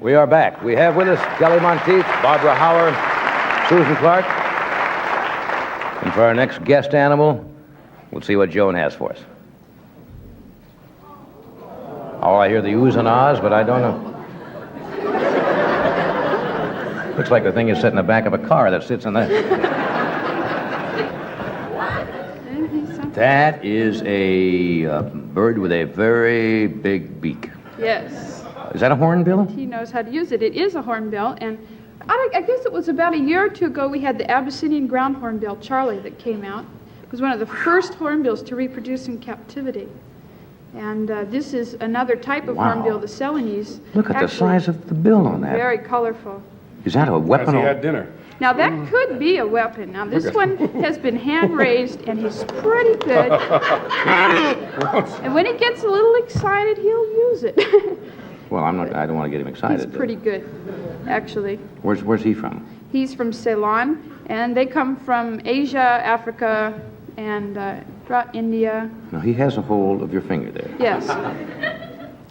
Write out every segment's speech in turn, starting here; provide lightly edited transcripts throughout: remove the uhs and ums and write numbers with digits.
We are back. We have with us Kelly Monteith, Barbara Hauer, Susan Clark. And for our next guest animal, we'll see what Joan has for us. Oh, I hear the oohs and ahs, but I don't know. Looks like the thing is set in the back of a car that sits in the... That is a bird with a very big beak. Yes. Is that a hornbill? He knows how to use it. It is a hornbill, and I guess it was about a year or two ago we had the Abyssinian ground hornbill, Charlie, that came out. It was one of the first hornbills to reproduce in captivity. And this is another type of hornbill, the Celanese. Look at the size of the bill on that. Very colorful. Is that a weapon? He had dinner. Now, that could be a weapon. Now, this one has been hand-raised, and he's pretty good. And when he gets a little excited, he'll use it. Well, I don't want to get him excited. He's pretty good, actually. Where's he from? He's from Ceylon, and they come from Asia, Africa, and India. Now, he has a hold of your finger there. Yes.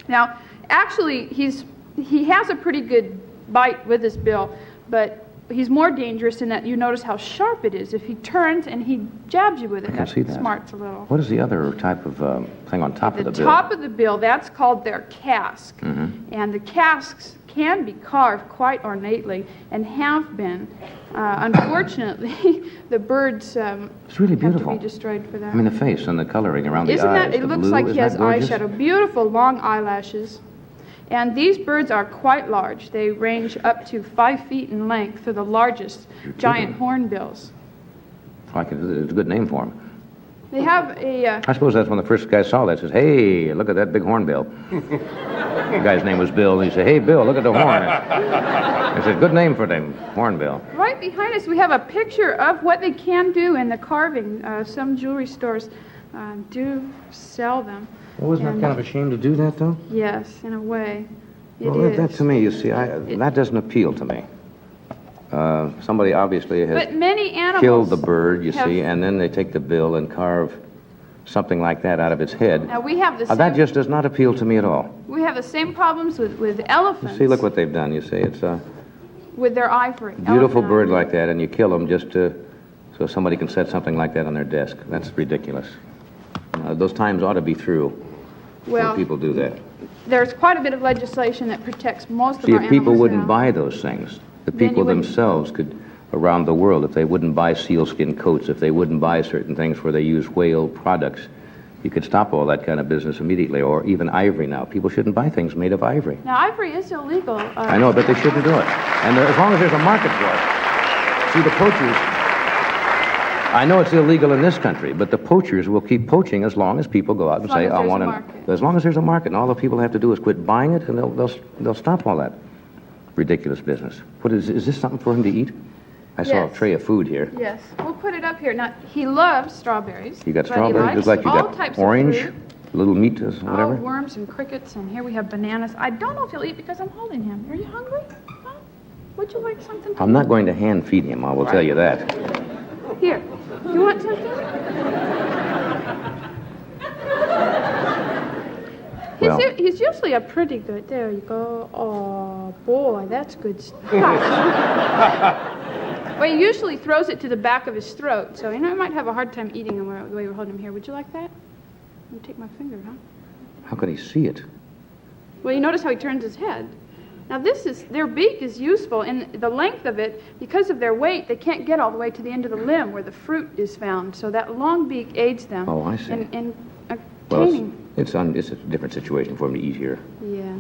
Now, actually, he has a pretty good bite with his bill, but he's more dangerous in that you notice how sharp it is. If he turns and he jabs you with it, I can see that. Smarts a little. What is the other type of thing on top of the bill? The top of the bill, that's called their casque. Mm-hmm. And the casques can be carved quite ornately and have been. Unfortunately, the birds it's really beautiful. have to be destroyed for that. I mean, the face and the coloring around the eyes. Isn't that? It looks like he has gorgeous? eyeshadow. Beautiful long eyelashes. And these birds are quite large. They range up to 5 feet in length for the largest giant hornbills. It's a good name for them. They have a... I suppose that's when the first guy saw that. Says, hey, look at that big hornbill. The guy's name was Bill. And he said, hey, Bill, look at the horn. I said, good name for them, hornbill. Right behind us, we have a picture of what they can do in the carving. Some jewelry stores do sell them. Well, isn't that kind of a shame to do that, though? Yes, in a way. That to me, you see, that doesn't appeal to me. Somebody obviously has killed the bird, you see, and then they take the bill and carve something like that out of its head. Now, we have the same... that just does not appeal to me at all. We have the same problems with elephants. You see, look what they've done, you see. It's with their ivory. Beautiful bird like that, and you kill them just so somebody can set something like that on their desk. That's ridiculous. Those times ought to be through. Well, people do that. There's quite a bit of legislation that protects most of our See, animals. if people wouldn't now. buy those things, the people themselves could, around the world, if they wouldn't buy sealskin coats, if they wouldn't buy certain things where they use whale products, you could stop all that kind of business immediately, or even ivory now. People shouldn't buy things made of ivory. Now, ivory is illegal. I know, but they shouldn't do it. And as long as there's a market for it. See, the poachers... I know it's illegal in this country, but the poachers will keep poaching as long as people go out and say, I want to... As long as there's a market, and all the people have to do is quit buying it, and they'll stop all that ridiculous business. Is this something for him to eat? I saw a tray of food here. Yes, we'll put it up here. Now, he loves strawberries. You got strawberries, just like you got orange, little meat, whatever? Worms and crickets, and here we have bananas. I don't know if he'll eat because I'm holding him. Are you hungry? Huh? Would you like something? I'm not going to hand feed him, I will tell you that. Here. You want something? He's usually a pretty good... There you go. Oh, boy, that's good stuff. Well, he usually throws it to the back of his throat, so, he might have a hard time eating him the way we're holding him here. Would you like that? Let me take my finger, huh? How can he see it? Well, you notice how he turns his head. Now, their beak is useful, and the length of it, because of their weight, they can't get all the way to the end of the limb where the fruit is found. So that long beak aids them. Oh, I see. In well, it's a different situation for him to eat here. Yeah.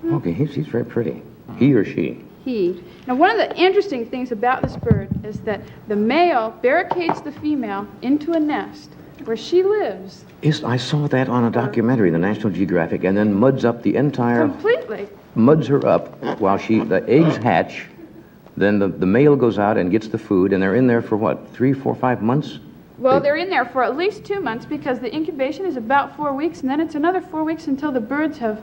Okay, he's very pretty. He or she? He. Now, one of the interesting things about this bird is that the male barricades the female into a nest where she lives. I saw that on a documentary, the National Geographic, and then muds up the entire... Completely. Muds her up while the eggs hatch, then the male goes out and gets the food, and they're in there for what, 3, 4, 5 months? Well, they're in there for at least 2 months because the incubation is about 4 weeks, and then it's another 4 weeks until the birds have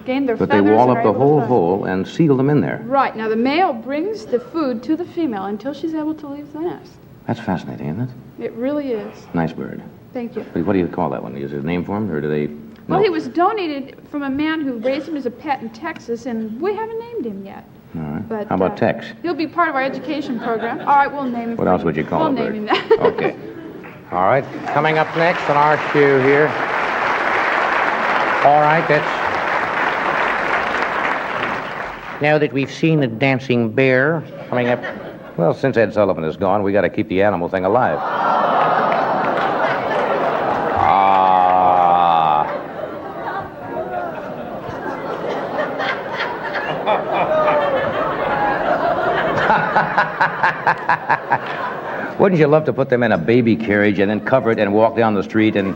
gained their feathers. But they wall up the whole hole and seal them in there. Right. Now, the male brings the food to the female until she's able to leave the nest. That's fascinating, isn't it? It really is. Nice bird. Thank you. What do you call that one? Is there a name for him, or do they Well, No. he was donated from a man who raised him as a pet in Texas, and we haven't named him yet. All right. But, How about Tex? He'll be part of our education program. All right, we'll name him. What else would you call him? We'll name him that. Okay. All right. Coming up next on our cue here. All right, that's... Now that we've seen the dancing bear coming up... Well, since Ed Sullivan is gone, we got to keep the animal thing alive. Wouldn't you love to put them in a baby carriage and then cover it and walk down the street and...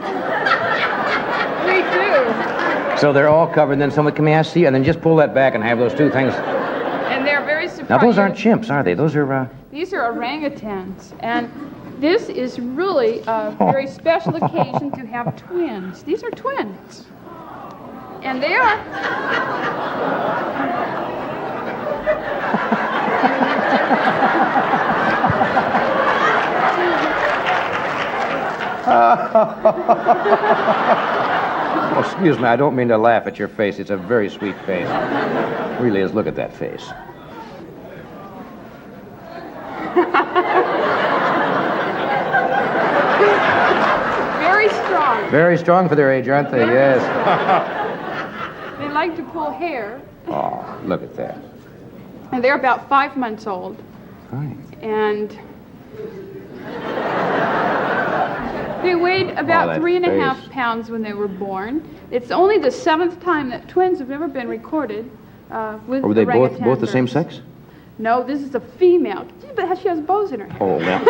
We do. So they're all covered, and then someone, can I see? And then just pull that back and have those two things. And they're very surprised. Now, those aren't chimps, are they? Those are, These are orangutans, and this is really a very special occasion to have twins. These are twins. And they are... Oh, excuse me, I don't mean to laugh at your face. It's a very sweet face. It really is. Look at that face. Very strong. Very strong for their age, aren't they? Very Yes. strong. They like to pull hair, Oh, look at that. and they're about 5 months old. Right. And they weighed about that 3.5 face. pounds when they were born. It's only the 7th time that twins have ever been recorded with Were they orangutan both the same births. sex? No, this is a female. But she has bows in her hair. Oh, yeah.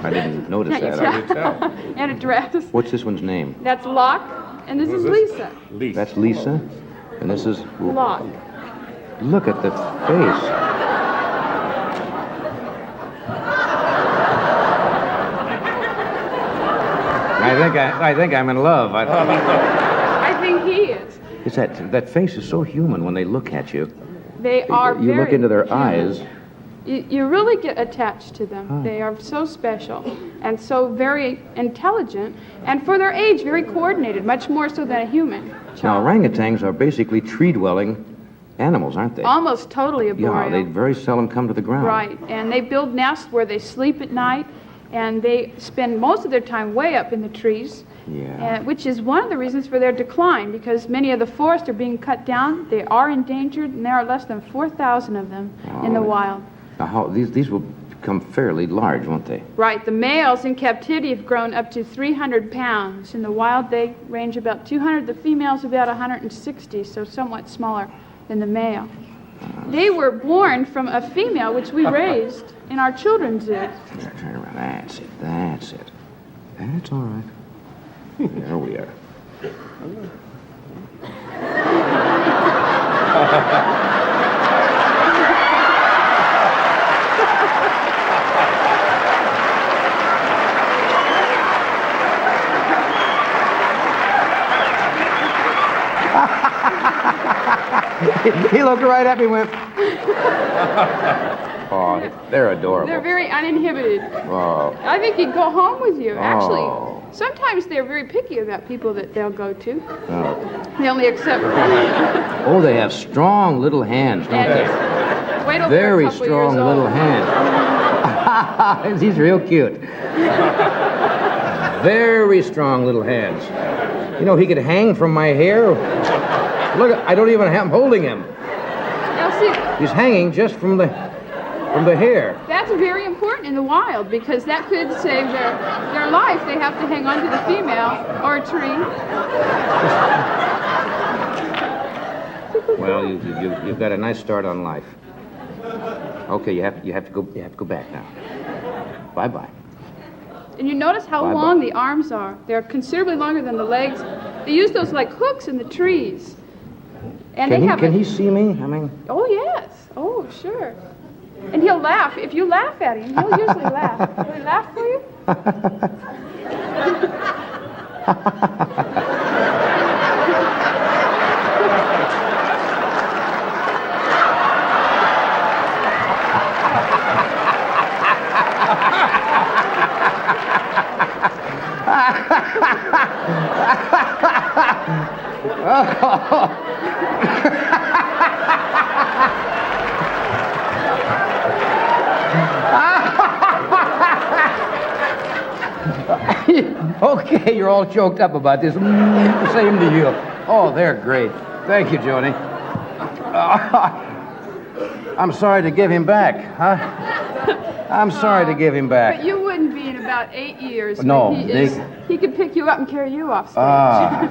I didn't notice Can't you that. tell? And a dress. What's this one's name? That's Locke, and this is Lisa. That's Lisa, and this is... Locke. Look at the face. I think I'm in love. I think he is. It's that face is so human when they look at you. They are You look very into their human. eyes. You really get attached to them. They are so special and so very intelligent, and for their age, very coordinated, much more so than a human Now, child. orangutans are basically tree-dwelling animals, aren't they? Almost totally Yeah, arboreal. they very seldom come to the ground. Right, and they build nests where they sleep at night, and they spend most of their time way up in the trees. Yeah. Which is one of the reasons for their decline, because many of the forests are being cut down. They are endangered, and there are less than 4,000 of them in the wild. Now, these will become fairly large, won't they? Right, the males in captivity have grown up to 300 pounds. In the wild, they range about 200. The females about 160, so somewhat smaller than the male. They were born from a female, which we raised in our children's zoo. Here, turn around. That's it. That's it. That's all right. There we are. He looked right at me and went... Oh, they're adorable. They're very uninhibited. Oh. I think he'd go home with you. Oh. Actually, sometimes they're very picky about people that they'll go to. Oh. They only accept... Oh, they have strong little hands, don't they? Wait till Very they're a couple strong years little old. hands. He's real cute. Very strong little hands. You know, he could hang from my hair. Look, I don't even have him holding him. Now, see, He's hanging just from the hair. that's very important in the wild because that could save their life. They have to hang on to the female or a tree. Well, you've got a nice start on life. Okay, you have to go back now. Bye-bye. And you notice how Bye-bye. long the arms are. They're considerably longer than the legs. They use those like hooks in the trees. And Can he see me? I mean, Oh, yes. Oh, sure. And he'll laugh. If you laugh at him, he'll usually laugh. Will he laugh for you? Okay, you're all choked up about this. Same to you. Oh, they're great. Thank you, Joni. I'm sorry to give him back, huh? I'm sorry to give him back. But you wouldn't be in about 8 years. No, He could pick you up and carry you off stage.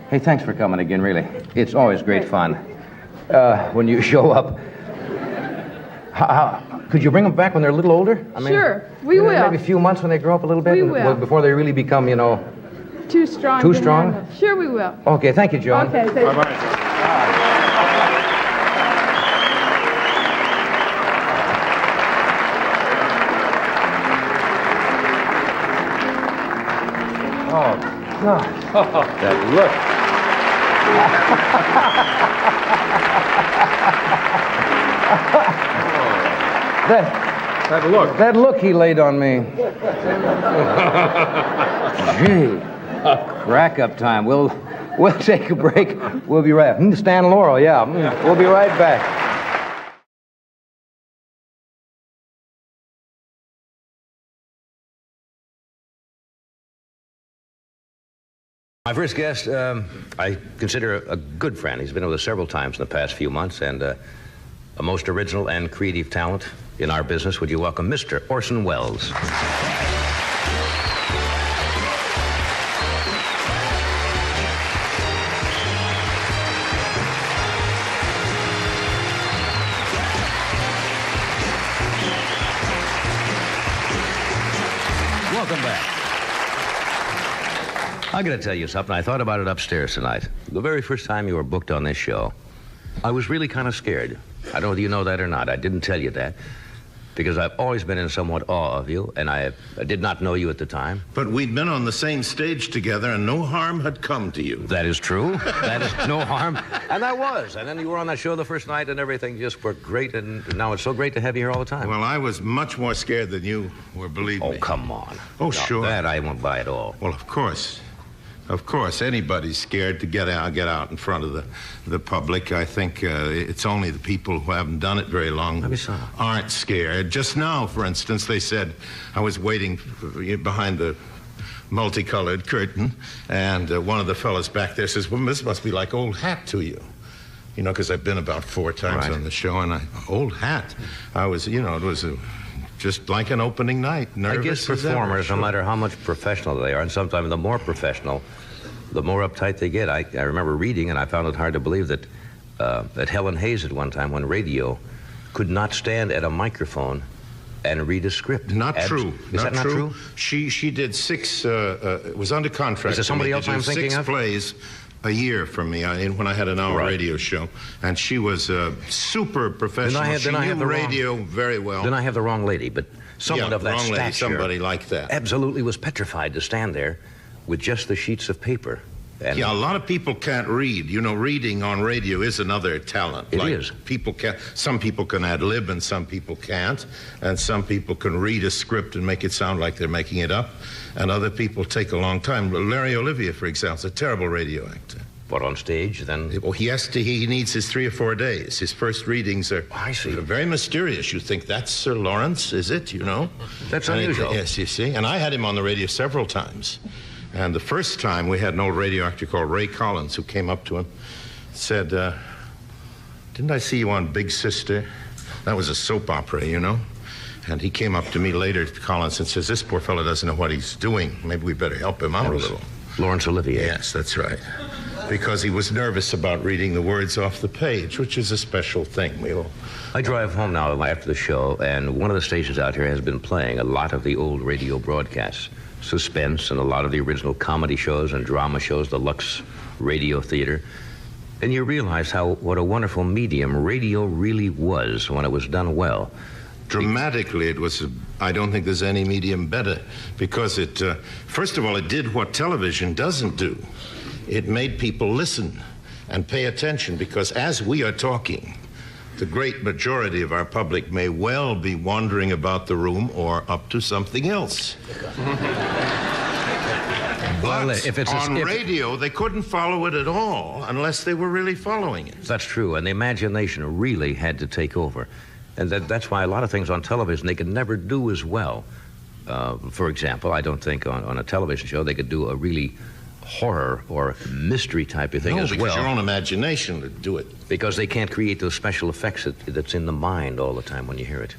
Hey, thanks for coming again, really. It's always great fun when you show up. Could you bring them back when they're a little older? Sure, we will. Maybe a few months when they grow up a little bit? We will. Before they really become, Too strong. Too strong? Handle. Sure, we will. Okay, thank you, Joan. Okay, thank you. Bye-bye. Oh, God. That look. That look he laid on me. Gee. Crack up time. We'll take a break. We'll be right. Stan Laurel, yeah. We'll be right back. My first guest, I consider a good friend. He's been with us several times in the past few months, and a most original and creative talent in our business. Would you welcome Mr. Orson Welles? Welcome back. I got to tell you something. I thought about it upstairs tonight. The very first time you were booked on this show, I was really kind of scared. I don't know if you know that or not. I didn't tell you that because I've always been in somewhat awe of you, and I did not know you at the time. But we'd been on the same stage together, and no harm had come to you. That is true. That is no harm. And I was. And then you were on that show the first night, and everything just worked great, and now it's so great to have you here all the time. Well, I was much more scared than you were, believe me. Oh, come on. Oh, No, sure. That I won't buy at all. Well, of course. Of course, anybody's scared to get out in front of the public. I think it's only the people who haven't done it very long Maybe so. aren't scared. Just now, for instance, they said I was waiting behind the multicolored curtain, and one of the fellas back there says, well, this must be like old hat to you. Because I've been about 4 times on the show, and old hat. I was, it was just like an opening night. Nervous. I guess performers, no matter how much professional they are, and sometimes the more professional, the more uptight they get. I remember reading, and I found it hard to believe that Helen Hayes at one time, when radio, could not stand at a microphone and read a script. Not true. Is that not true? She did 6, it was under contract. Is there somebody else I'm thinking 6 of? plays a year for me when I had an hour radio show, and she was super professional. She knew radio very well. Then I have the wrong lady, but someone of that stature, somebody like that, absolutely was petrified to stand there with just the sheets of paper. And a lot of people can't read. Reading on radio is another talent. It is. Some people can ad lib and some people can't, and some people can read a script and make it sound like they're making it up, and other people take a long time. Larry Olivier, for example, is a terrible radio actor. But on stage, then? Well, he needs his 3 or 4 days. His first readings are very mysterious. You think, that's Sir Lawrence, is it, That's unusual. Yes, you see. And I had him on the radio several times. And the first time, we had an old radio actor called Ray Collins who came up to him, said, didn't I see you on Big Sister? That was a soap opera, And he came up to me later, Collins, and says, this poor fellow doesn't know what he's doing. Maybe we better help him out a little. Laurence Olivier. Yes, that's right. Because he was nervous about reading the words off the page, which is a special thing. I drive home now after the show, and one of the stations out here has been playing a lot of the old radio broadcasts. Suspense and a lot of the original comedy shows and drama shows, the Lux Radio Theater. And you realize what a wonderful medium radio really was when it was done well. Dramatically, I don't think there's any medium better, because it, first of all, it did what television doesn't do. It made people listen and pay attention, because as we are talking, the great majority of our public may well be wandering about the room or up to something else. But on radio, they couldn't follow it at all unless they were really following it. That's true, and the imagination really had to take over. And that's why a lot of things on television they could never do as well. For example, I don't think on a television show they could do a really horror or mystery type of thing as well. No, because your own imagination would do it. Because they can't create those special effects that's in the mind all the time when you hear it.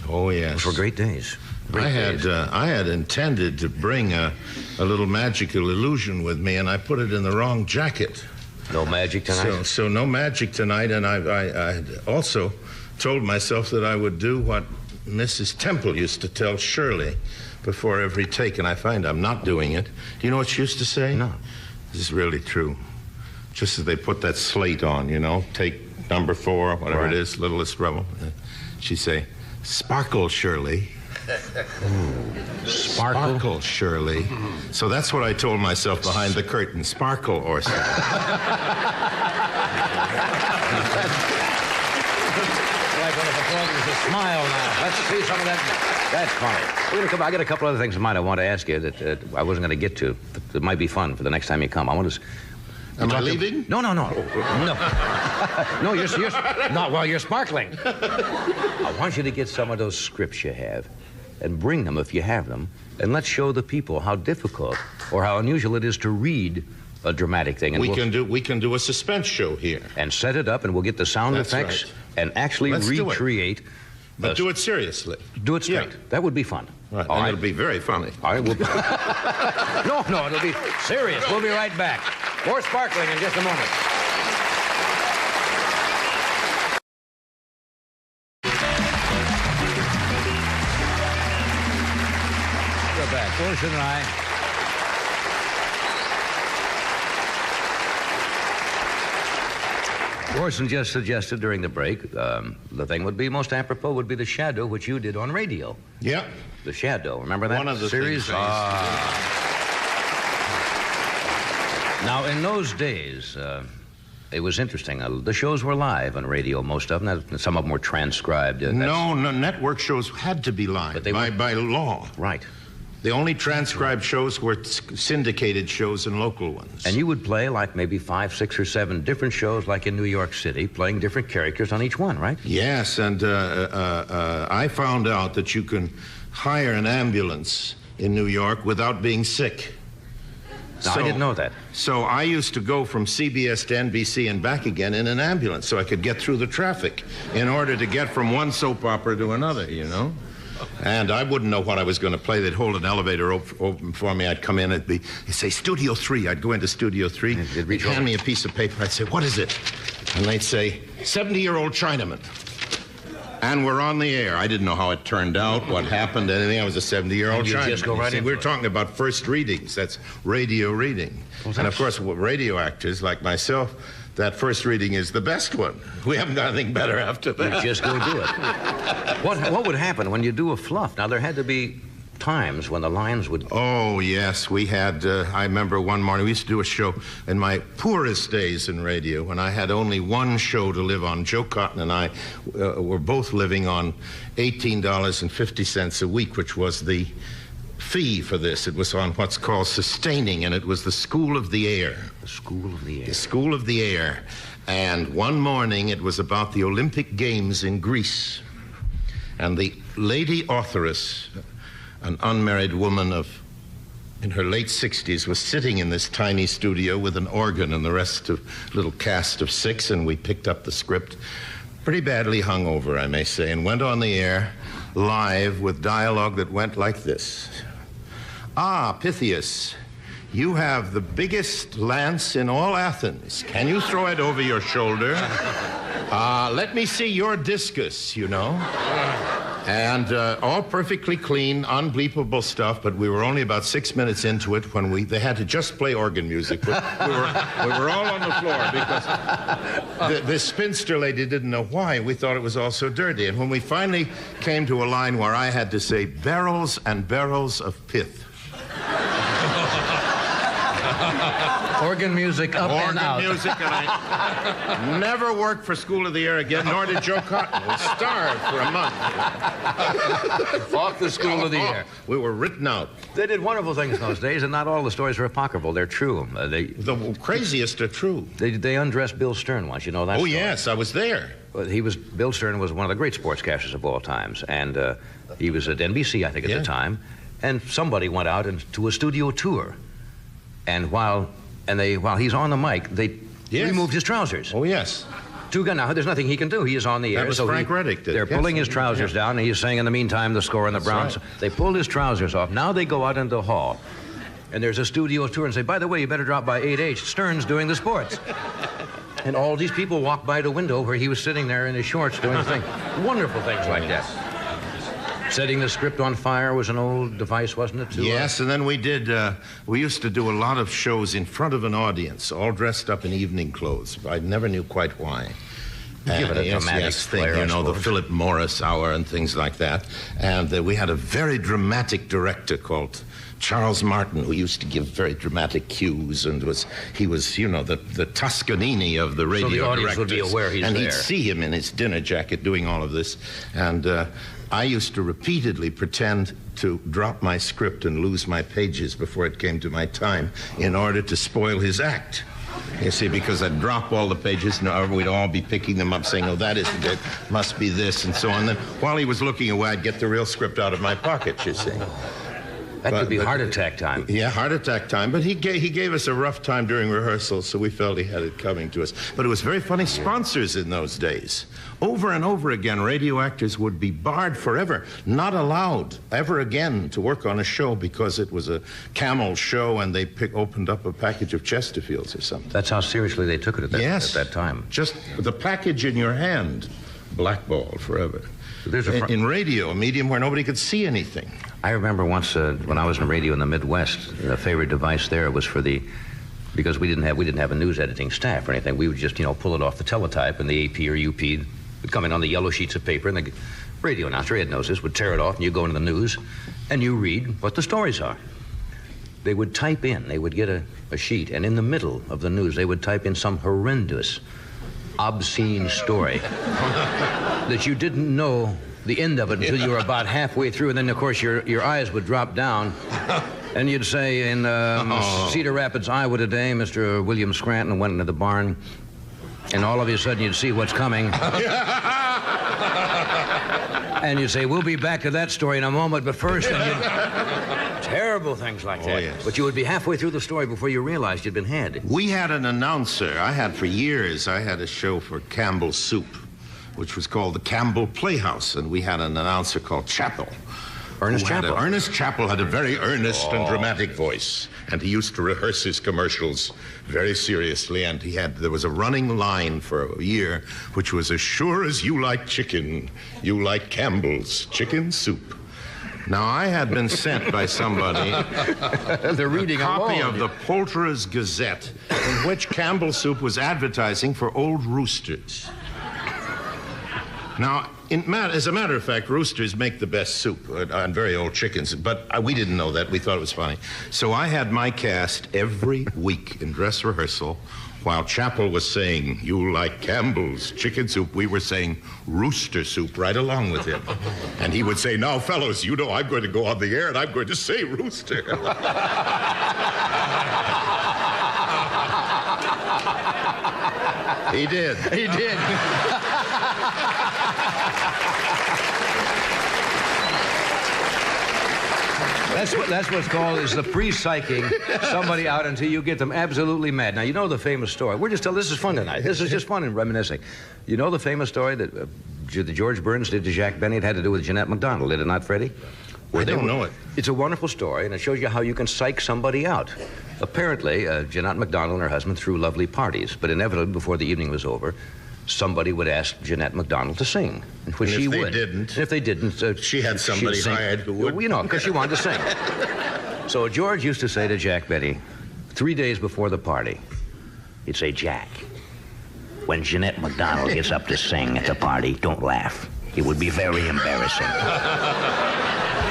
Oh, yes. Those were great days. I had intended to bring a little magical illusion with me, and I put it in the wrong jacket. No magic tonight? So no magic tonight, and I had also told myself that I would do what Mrs. Temple used to tell Shirley before every take, and I find I'm not doing it. Do you know what she used to say? No. This is really true. Just as they put that slate on, you know, take number 4, whatever it is, Littlest Rebel. She'd say, "Sparkle, Shirley." Sparkle, Shirley. So that's what I told myself behind the curtain. Sparkle, Orson. Smile now. Let's see some of that. That's funny. I got a couple other things I want to ask you that I wasn't going to get to. That might be fun for the next time you come. I want to. Am I leaving? No. No, you're not. Well, you're sparkling. I want you to get some of those scripts you have, and bring them if you have them, and let's show the people how difficult or how unusual it is to read a dramatic thing. And we can do a suspense show here and set it up, and we'll get the sound effects and actually recreate. But do it seriously. Do it straight. Yeah. That would be fun. Right. And it'll be very funny. All right. No, it'll be serious. We'll be right back. More sparkling in just a moment. We're back. Orson and I. Orson just suggested during the break, the thing would be most apropos would be the Shadow, which you did on radio. Yep. The Shadow. Remember that One of the series? things Now, in those days, it was interesting. The shows were live on radio, most of them. Some of them were transcribed. No, network shows had to be live But they by law. Right. The only transcribed shows were syndicated shows and local ones. And you would play like maybe 5, 6, or 7 different shows, like in New York City, playing different characters on each one, right? Yes, and I found out that you can hire an ambulance in New York without being sick. Now, I didn't know that. So I used to go from CBS to NBC and back again in an ambulance so I could get through the traffic in order to get from one soap opera to another, you know? And I wouldn't know what I was going to play. They'd hold an elevator open for me. I'd come in. They'd say, Studio 3. I'd go into Studio 3. They'd hand me a piece of paper. I'd say, what is it? And they'd say, 70-year-old Chinaman. And we're on the air. I didn't know how it turned out, what happened, anything. I was a 70-year-old Chinaman. Just go right in. We're talking about first readings. That's radio reading. Well, and, of course, radio actors like myself, that first reading is the best one. We haven't got anything better after that. You just go do it. What would happen when you do a fluff? Now, there had to be times when the lines would... Oh, yes. We had, I remember one morning, we used to do a show in my poorest days in radio when I had only one show to live on. Joe Cotton and I were both living on $18.50 a week, which was the fee for this. It was on what's called sustaining, and it was the School of the Air. The School of the Air. The School of the Air. And one morning it was about the Olympic Games in Greece. And the lady authoress, an unmarried woman in her late 60s, was sitting in this tiny studio with an organ and the rest of little cast of 6, and we picked up the script, pretty badly hungover, I may say, and went on the air live with dialogue that went like this. Ah, Pythias, you have the biggest lance in all Athens. Can you throw it over your shoulder? Let me see your discus, you know. And all perfectly clean, unbleepable stuff, but we were only about 6 minutes into it when they had to just play organ music. We were all on the floor because the spinster lady didn't know why. We thought it was all so dirty. And when we finally came to a line where I had to say, barrels and barrels of pith. Organ music up and out. Organ music, and I never worked for School of the Air again, nor did Joe Cotton. We starved for a month. Off the School of the Air. We were written out. They did wonderful things in those days, and not all the stories are apocryphal. They're true. The craziest are true. They undressed Bill Stern once. You know that? Oh, story? yes, I was there. Well, Bill Stern was one of the great sportscasters of all times, and he was at NBC, I think, at the time. And somebody went out to a studio tour. And while he's on the mic, they removed his trousers. Oh, yes. Now, there's nothing he can do. He is on the air. That was Frank Reddick. They're pulling his trousers down, and he's saying, in the meantime, the score on the Browns. Right. They pulled his trousers off. Now they go out into the hall. And there's a studio tour and say, by the way, you better drop by 8H. Stern's doing the sports. And all these people walk by the window where he was sitting there in his shorts doing the thing. Wonderful things like that. Setting the script on fire was an old device, wasn't it? Yes, and then we used to do a lot of shows in front of an audience, all dressed up in evening clothes. I never knew quite why. Give it a dramatic thing, you know, the Philip Morris hour and things like that. And we had a very dramatic director called Charles Martin, who used to give very dramatic cues, and he was, you know, the Toscanini of the radio directors. So the audience would be aware he's there. And he'd see him in his dinner jacket doing all of this. And I used to repeatedly pretend to drop my script and lose my pages before it came to my time in order to spoil his act. You see, because I'd drop all the pages and we'd all be picking them up saying, oh, that isn't it, must be this, and so on. Then while he was looking away, I'd get the real script out of my pocket, you see. That could be heart attack time. Yeah, heart attack time. But he gave us a rough time during rehearsals, so we felt he had it coming to us. But it was very funny. Sponsors in those days. Over and over again, radio actors would be barred forever, not allowed ever again to work on a show because it was a Camel show and they opened up a package of Chesterfields or something. That's how seriously they took it at that time. Just the package in your hand, blackballed forever. In radio, a medium where nobody could see anything. I remember once when I was in radio in the Midwest, the favorite device there was because we didn't have a news editing staff or anything. We would just, pull it off the teletype, and the AP or UP would come in on the yellow sheets of paper, and the radio announcer, Ed knows this, would tear it off, and you go into the news, and you read what the stories are. They would type in, they would get a sheet, and in the middle of the news, they would type in some horrendous, obscene story that you didn't know the end of it until you were about halfway through, and then, of course, your eyes would drop down, and you'd say, in Cedar Rapids, Iowa today, Mr. William Scranton went into the barn, and all of a sudden you'd see what's coming. And you'd say, we'll be back to that story in a moment, but first, terrible things like that. Yes. But you would be halfway through the story before you realized you'd been had. We had an announcer. For years, I had a show for Campbell's Soup, which was called the Campbell Playhouse, and we had an announcer called Chappell. Ernest Chappell. Ernest Chappell had a very earnest and dramatic voice, and he used to rehearse his commercials very seriously, and there was a running line for a year, which was, as sure as you like chicken, you like Campbell's chicken soup. Now, I had been sent by somebody They're reading a copy along. of the Poulterer's Gazette, in which Campbell's Soup was advertising for old roosters. Now, as a matter of fact, roosters make the best soup on very old chickens, but we didn't know that. We thought it was funny. So I had my cast every week in dress rehearsal. While Chappell was saying, you like Campbell's chicken soup, we were saying rooster soup right along with him. And he would say, now, fellows, I'm going to go on the air and I'm going to say rooster. He did. He did. That's what's called is the pre-psyching somebody out until you get them absolutely mad. Now, you know the famous story. This is fun tonight. This is just fun and reminiscing. You know the famous story that George Burns did to Jack Benny? It had to do with Jeanette MacDonald, did it not, Freddie? I don't know it. It's a wonderful story, and it shows you how you can psych somebody out. Apparently, Jeanette MacDonald and her husband threw lovely parties, but inevitably, before the evening was over, somebody would ask Jeanette MacDonald to sing, which she would. If they didn't, she had somebody hired who would. Because she wanted to sing. So George used to say to Jack Benny, 3 days before the party, he'd say, Jack, when Jeanette MacDonald gets up to sing at the party, don't laugh. It would be very embarrassing.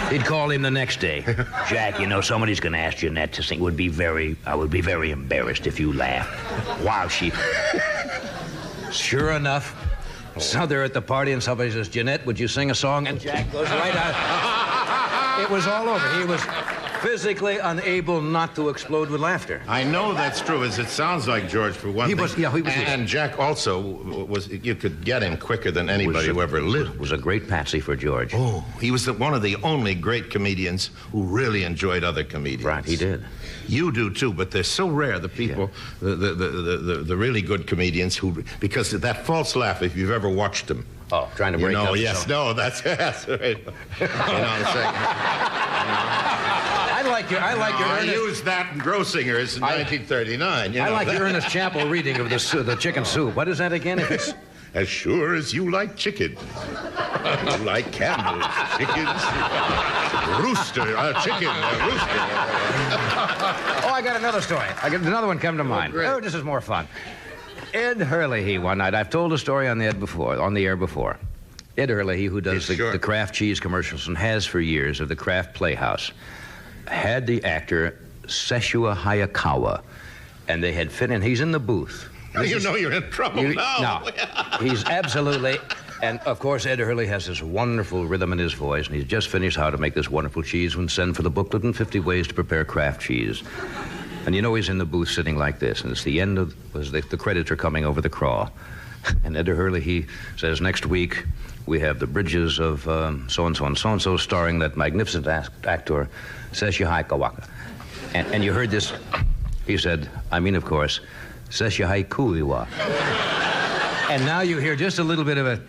He'd call him the next day. Jack, somebody's going to ask Jeanette to sing. I would be very embarrassed if you laughed while she... Sure enough, so they're at the party and somebody says, Jeanette, would you sing a song? And Jack goes right out. It was all over. physically unable not to explode with laughter. I know that's true, as it sounds like George for one thing. He was. And Jack also was. You could get him quicker than anybody who ever lived. Was a great patsy for George. Oh, he was one of the only great comedians who really enjoyed other comedians. Right, he did. You do too, but they're so rare. The people, the really good comedians who, because of that false laugh. If you've ever watched them. Oh, trying to break up. Yes, no, that's right. I like your I Ernest. used that in Grossingers in 1939. I like your Ernest Chappell reading of the chicken soup. What is that again? If it's as sure as you like chicken, you like candles, chickens, rooster, chicken, rooster. Oh, I got another story. I got another one come to mind. Oh, this is more fun. Ed Hurley, one night. I've told the story on the air before. Ed Hurley, who does the Kraft cheese commercials and has for years of the Kraft Playhouse, had the actor Seshua Hayakawa, and they had fit in. He's in the booth. You're in trouble now. No, he's absolutely. And, of course, Ed Hurley has this wonderful rhythm in his voice, and he's just finished How to Make This Wonderful Cheese and send for the booklet and 50 Ways to Prepare Kraft Cheese. And he's in the booth sitting like this, and it's the end of, the credits are coming over the crawl. And Ed Hurley, he says, next week we have the bridges of so-and-so and so-and-so starring that magnificent actor, Seshua Hayakawa. And you heard this, he said, of course, Seshua Hayakawa. And now you hear just a little bit of it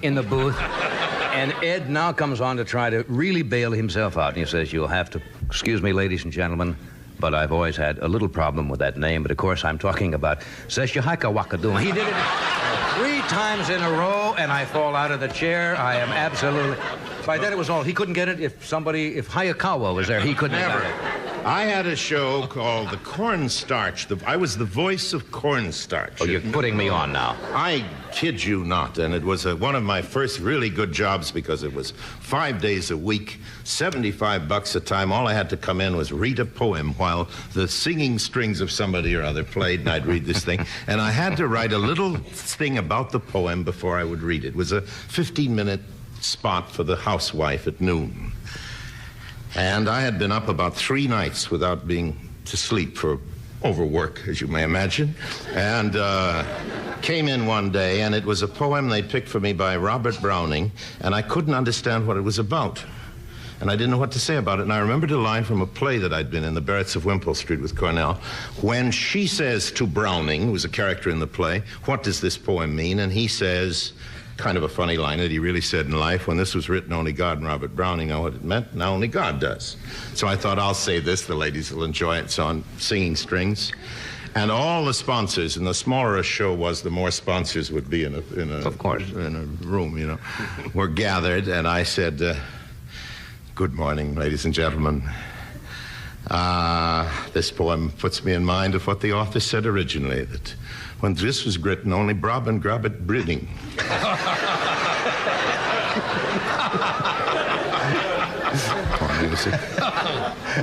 in the booth, and Ed now comes on to try to really bail himself out, and he says, you'll have to, excuse me, ladies and gentlemen, but I've always had a little problem with that name. But, of course, I'm talking about Seshua Hayakawa. He did it 3 times in a row, and I fall out of the chair. I am absolutely... By then it was all... He couldn't get it if Hayakawa was there. He couldn't have got it. I had a show called The Cornstarch. I was the voice of Cornstarch. Oh, you're putting me on now. I kid you not, and it was one of my first really good jobs because it was 5 days a week, $75 a time. All I had to come in was read a poem while the singing strings of somebody or other played, and I'd read this thing. And I had to write a little thing about the poem before I would read it. It was a 15-minute spot for the housewife at noon. And I had been up about 3 nights without being to sleep for overwork, as you may imagine. And came in one day, and it was a poem they picked for me by Robert Browning, and I couldn't understand what it was about. And I didn't know what to say about it. And I remembered a line from a play that I'd been in, The Barretts of Wimpole Street with Cornell, when she says to Browning, who was a character in the play, what does this poem mean? And he says... kind of a funny line that he really said in life. When this was written, only God and Robert Browning know what it meant. Now only God does. So I thought, I'll say this. The ladies will enjoy it. So on singing strings. And all the sponsors, and the smaller a show was, the more sponsors would be in a of course, in a room, were gathered. And I said, good morning, ladies and gentlemen. This poem puts me in mind of what the author said originally, that when this was written, only Brob and Grobbit breeding.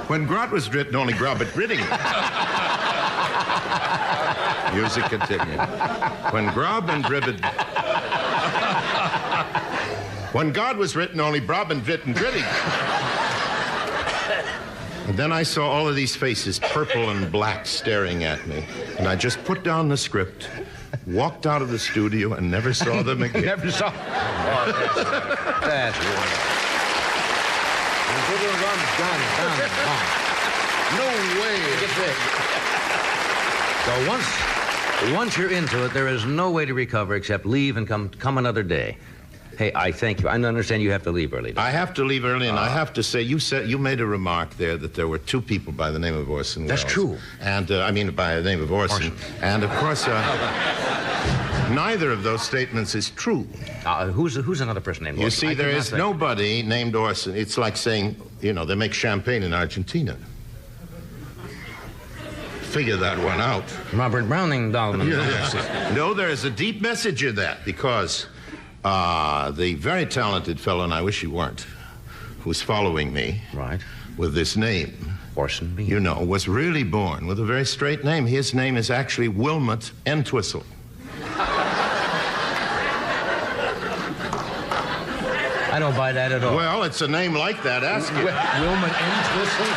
When Grot was written, only Grobbit breeding. Music continued. When Grob and Gribbit... When God was written, only Brob and Vit and Gritting. And then I saw all of these faces, purple and black, staring at me. And I just put down the script, walked out of the studio, and never saw them again. Never saw... Oh, that's wonderful. No way. So once you're into it, there is no way to recover except leave and come another day. Hey, I thank you. I understand you have to leave early. I have to leave early, and I have to say, you made a remark there that there were 2 people by the name of Orson Welles. That's true. And, by the name of Orson. And, of course, neither of those statements is true. Who's another person named Orson? You see, there is nobody named Orson. It's like saying, they make champagne in Argentina. Figure that one out. Robert Browning, Dolman. Yes. No, there is a deep message in that, because... the very talented fellow, and I wish he weren't, who's following me with this name, Orson Bean, was really born with a very straight name. His name is actually Wilmot Entwistle. I don't buy that at all. Well, it's a name like that. Ask him. Wilmot Entwistle?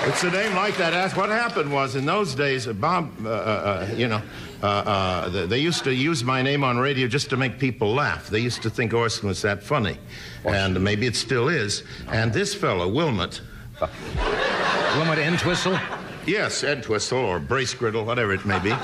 It's a name like that. What happened was, in those days, Bob, they used to use my name on radio just to make people laugh. They used to think Orson was that funny. And maybe it still is. And this fellow, Wilmot... Wilmot Entwistle? Yes, Entwistle or Brace-Griddle, whatever it may be.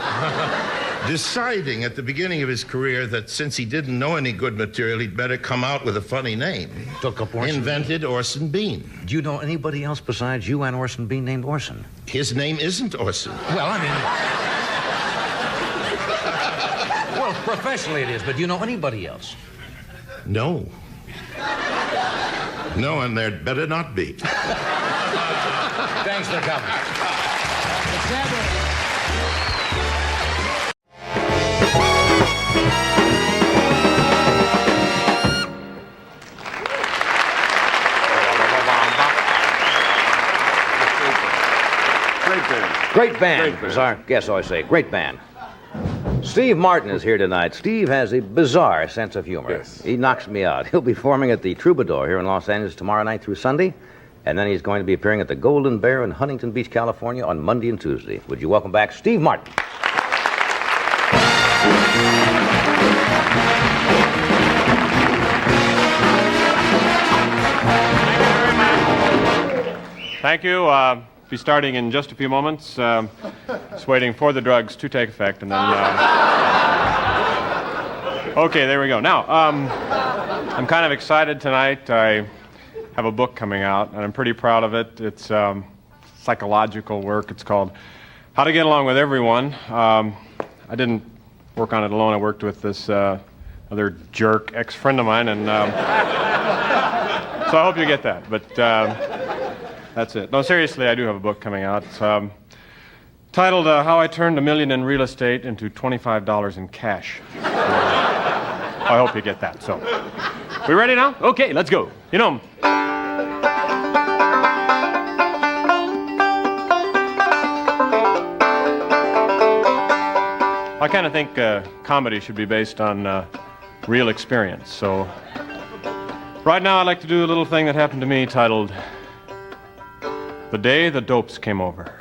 Deciding at the beginning of his career that since he didn't know any good material, he'd better come out with a funny name. Took up Orson. Invented Orson Bean. Do you know anybody else besides you and Orson Bean named Orson? His name isn't Orson. Well, I mean... well, professionally it is, but do you know anybody else? No. No, and there'd better not be. Thanks for coming. Great band, as our guests always say. Great band. Steve Martin is here tonight. Steve has a bizarre sense of humor. Yes. He knocks me out. He'll be performing at the Troubadour here in Los Angeles tomorrow night through Sunday, and then he's going to be appearing at the Golden Bear in Huntington Beach, California on Monday and Tuesday. Would you welcome back Steve Martin? Thank you. Be starting in just a few moments. Just waiting for the drugs to take effect, and then... Okay, there we go. Now, I'm kind of excited tonight. I have a book coming out, and I'm pretty proud of it. It's psychological work. It's called How to Get Along with Everyone. I didn't work on it alone. I worked with this other jerk ex-friend of mine, and so I hope you get that. But... that's it. No, seriously, I do have a book coming out. It's titled How I Turned $1 Million in Real Estate into $25 in Cash. I hope you get that. So, we ready now? Okay, let's go. You know, I kind of think comedy should be based on real experience. So, right now I'd like to do a little thing that happened to me titled The Day the Dopes Came Over.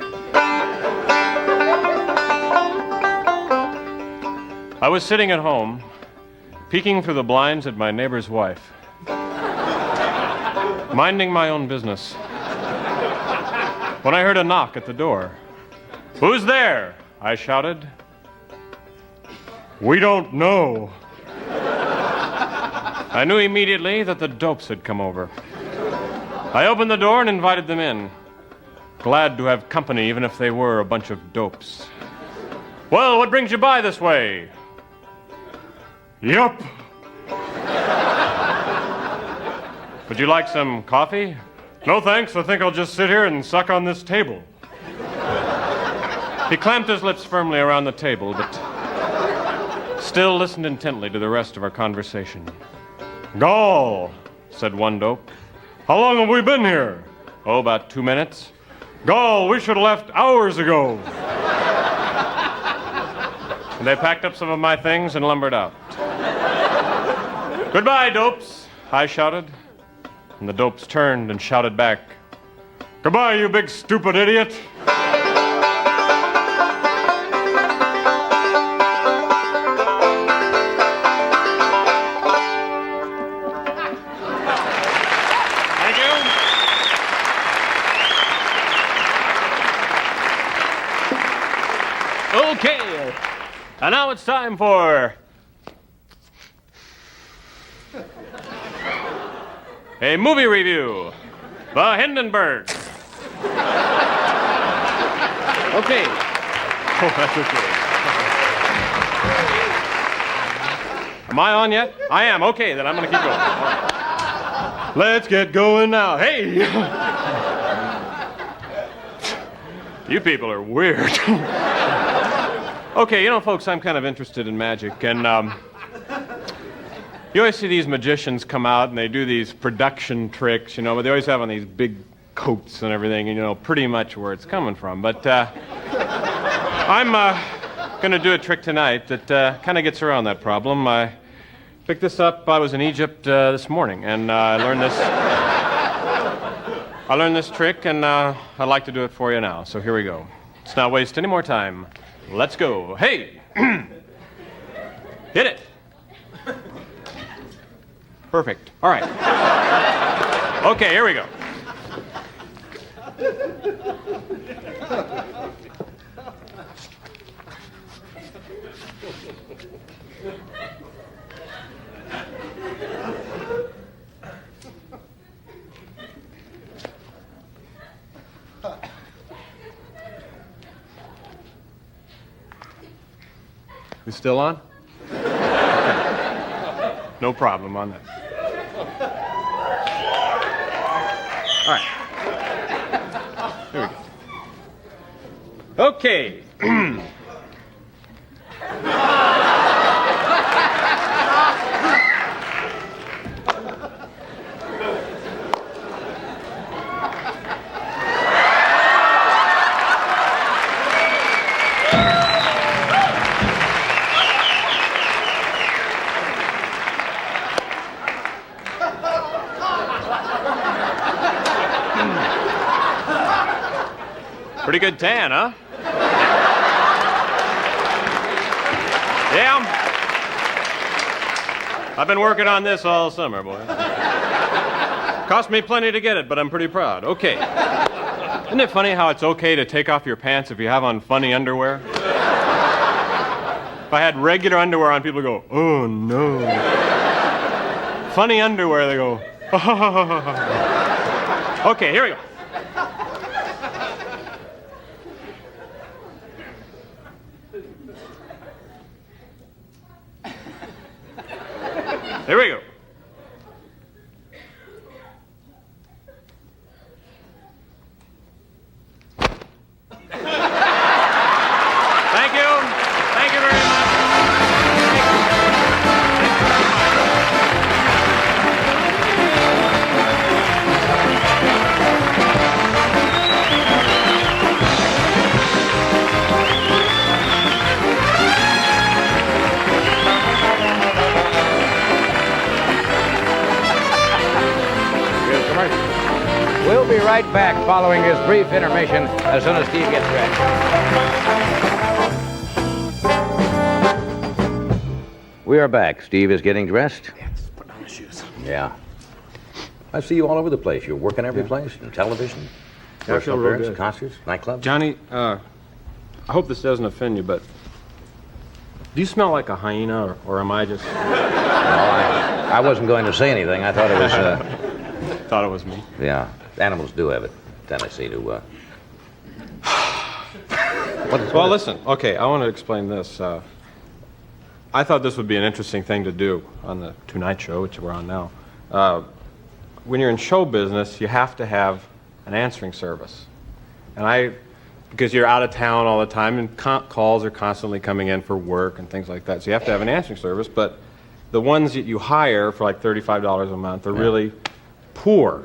I was sitting at home, peeking through the blinds at my neighbor's wife, minding my own business, when I heard a knock at the door. "Who's there?" I shouted. "We don't know." I knew immediately that the dopes had come over. I opened the door and invited them in. Glad to have company, even if they were a bunch of dopes. "Well, what brings you by this way?" "Yup." "Would you like some coffee?" "No, thanks. I think I'll just sit here and suck on this table." He clamped his lips firmly around the table, but still listened intently to the rest of our conversation. "Gall," said one dope. "How long have we been here?" "Oh, about 2 minutes." "Gall, we should have left hours ago." And they packed up some of my things and lumbered out. "Goodbye, dopes," I shouted. And the dopes turned and shouted back, "Goodbye, you big stupid idiot." Thank you. Okay, and now it's time for a movie review. The Hindenburg. Okay. Oh, that's okay. Am I on yet? I am. Okay, then I'm going to keep going. Right. Let's get going now. Hey! You people are weird. Okay, you know, folks, I'm kind of interested in magic, and you always see these magicians come out and they do these production tricks, you know, but they always have on these big coats and everything, and you know pretty much where it's coming from. But I'm going to do a trick tonight that kind of gets around that problem. I picked this up. I was in Egypt this morning, and I learned this. I learned this trick, and I'd like to do it for you now. So here we go. Let's not waste any more time. Let's go. Hey! Hit it. Perfect. All right. Okay, here we go. We still on? Okay. No problem on that. All right. Here we go. Okay. Pretty good tan, huh? Yeah. I've been working on this all summer, boy. Cost me plenty to get it, but I'm pretty proud. Okay. Isn't it funny how it's okay to take off your pants if you have on funny underwear? If I had regular underwear on, people go, oh no. Funny underwear, they go, oh. Okay, here we go. Here we go. Thank you. Thank you very much. We'll be right back following this brief intermission as soon as Steve gets ready. We are back. Steve is getting dressed. Yes, put on the shoes. Yeah. I see you all over the place. You're working every place, in television, personal real appearance, good. concerts, nightclubs. Johnny, I hope this doesn't offend you, but do you smell like a hyena, or am I just... No, I wasn't going to say anything. I thought it was... Thought it was me. Yeah. Animals do have a tendency to... Well, listen. Okay, I want to explain this. I thought this would be an interesting thing to do on the Tonight Show, which we're on now. When you're in show business, you have to have an answering service. And because you're out of town all the time, and calls are constantly coming in for work and things like that, so you have to have an answering service. But the ones that you hire for like $35 a month are really poor.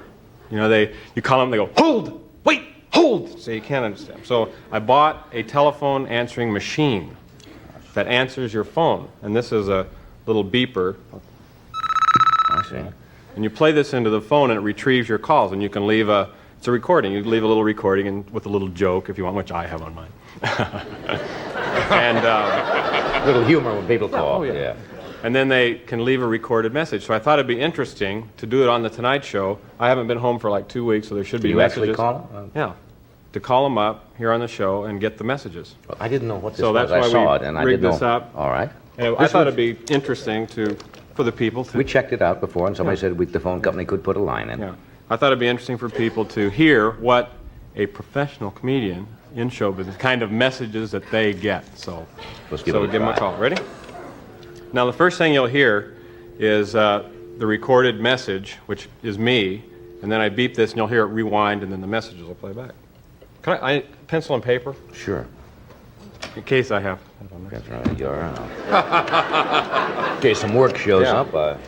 You know, you call them, they go, hold, wait, hold. So you can't understand. So I bought a telephone answering machine that answers your phone. And this is a little beeper. I see. And you play this into the phone and it retrieves your calls. And you can leave it's a recording. You leave a little recording and with a little joke if you want, which I have on mine. And A little humor when people call. Oh, yeah. And then they can leave a recorded message. So I thought it'd be interesting to do it on the Tonight Show. I haven't been home for like 2 weeks, so there should be messages. Do you actually call them? Yeah. To call them up here on the show and get the messages. Well, I didn't know what this So was. that's why I saw we it, and I rigged didn't know. this up. All right. And I thought it'd be interesting for the people to... We checked it out before, and somebody said the phone company could put a line in. Yeah. I thought it'd be interesting for people to hear what a professional comedian in show business, kind of messages that they get. So Let's give so it a we'll give them a try. call. Ready? Now, the first thing you'll hear is the recorded message, which is me, and then I beep this, and you'll hear it rewind, and then the messages will play back. Can I pencil and paper? Sure. In case I have. That's right. You're in case some work shows Yeah. up.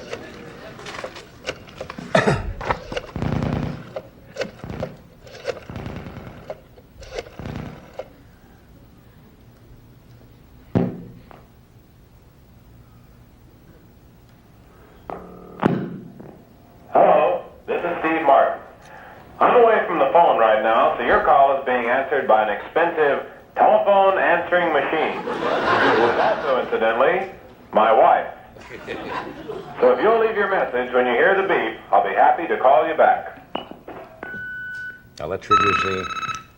Hello, this is Steve Martin. I'm away from call is being answered by an expensive telephone answering machine, who is also, incidentally, my wife. So if you'll leave your message when you hear the beep, I'll be happy to call you back. Now that triggers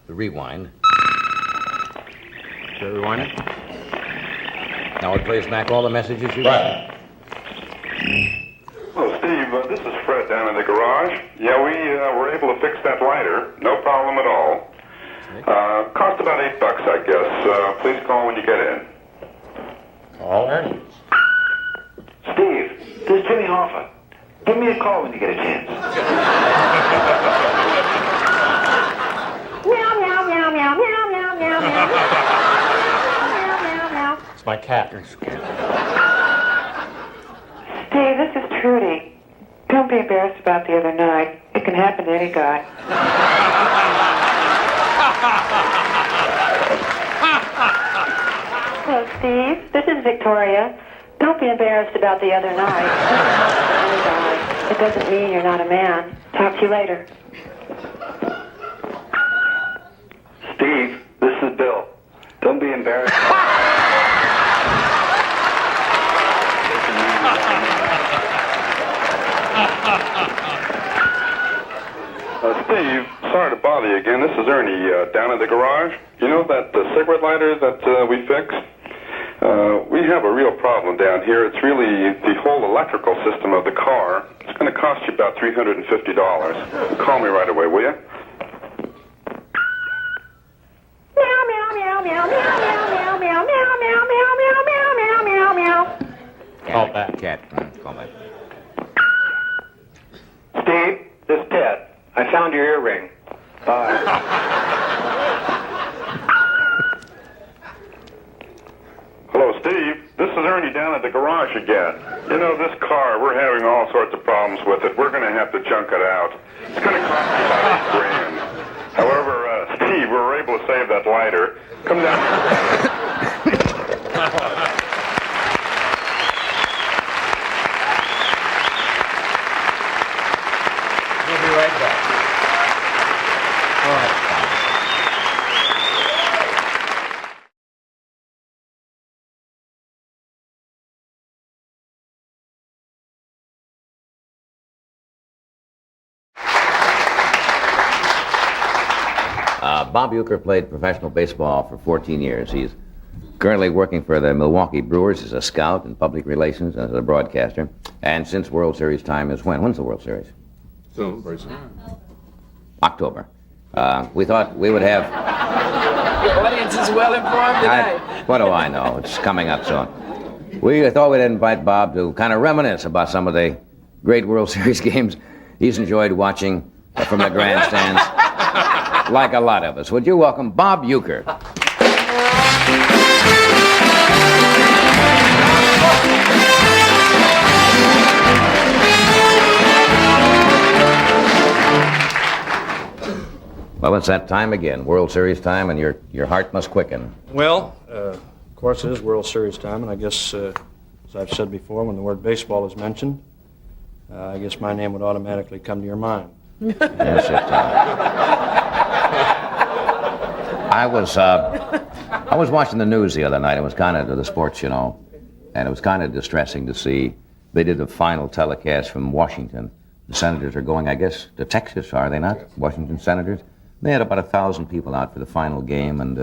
the rewind. Should I rewind it? Now it plays back all the messages you got. Hello, Steve. This is Fred down in the garage. Yeah, we were able to fix that lighter. No problem at all. Cost about $8, I guess. Please call when you get in. All right. Steve, this is Jimmy Hoffa. Give me a call when you get a chance. Meow, meow, meow, meow, meow, meow, meow, meow. Meow, meow, meow. It's my cat. Steve, this is Trudy. Don't be embarrassed about the other night. It can happen to any guy. Hello, Steve. This is Victoria. Don't be embarrassed about the other night. Any guy. It doesn't mean you're not a man. Talk to you later. Steve, this is Bill. Don't be embarrassed. Steve, sorry to bother you again. This is Ernie down in the garage. You know that cigarette lighter that we fixed? We have a real problem down here. It's really the whole electrical system of the car. It's going to cost you about $350. Call me right away, will you? Meow, meow, meow, meow, meow, meow, meow, meow, meow, meow, meow, meow, meow, meow, meow, meow. Call back. Cat. Call back. Steve, this is Ted. I found your earring. Bye. Hello, Steve. This is Ernie down at the garage again. You know, this car, we're having all sorts of problems with it. We're going to have to junk it out. It's going to cost me about $8,000. However, Steve, we were able to save that lighter. Come down. We'll be right back. All right. Bob Uecker played professional baseball for 14 years. He's currently working for the Milwaukee Brewers as a scout in public relations, as a broadcaster. And since World Series time is when? When's the World Series? Soon, very soon. October. We thought we would have... The audience is well informed tonight. What do I know? It's coming up soon. We thought we'd invite Bob to kind of reminisce about some of the great World Series games he's enjoyed watching from the grandstands, like a lot of us. Would you welcome Bob Uecker? Well, it's that time again, World Series time, and your heart must quicken. Well, of course it is World Series time, and I guess, as I've said before, when the word baseball is mentioned, I guess my name would automatically come to your mind. Yes, I was watching the news the other night. It was kind of the sports, you know, and it was kind of distressing to see. They did the final telecast from Washington. The Senators are going, I guess, to Texas, are they not? Washington Senators. They had about 1,000 people out for the final game, and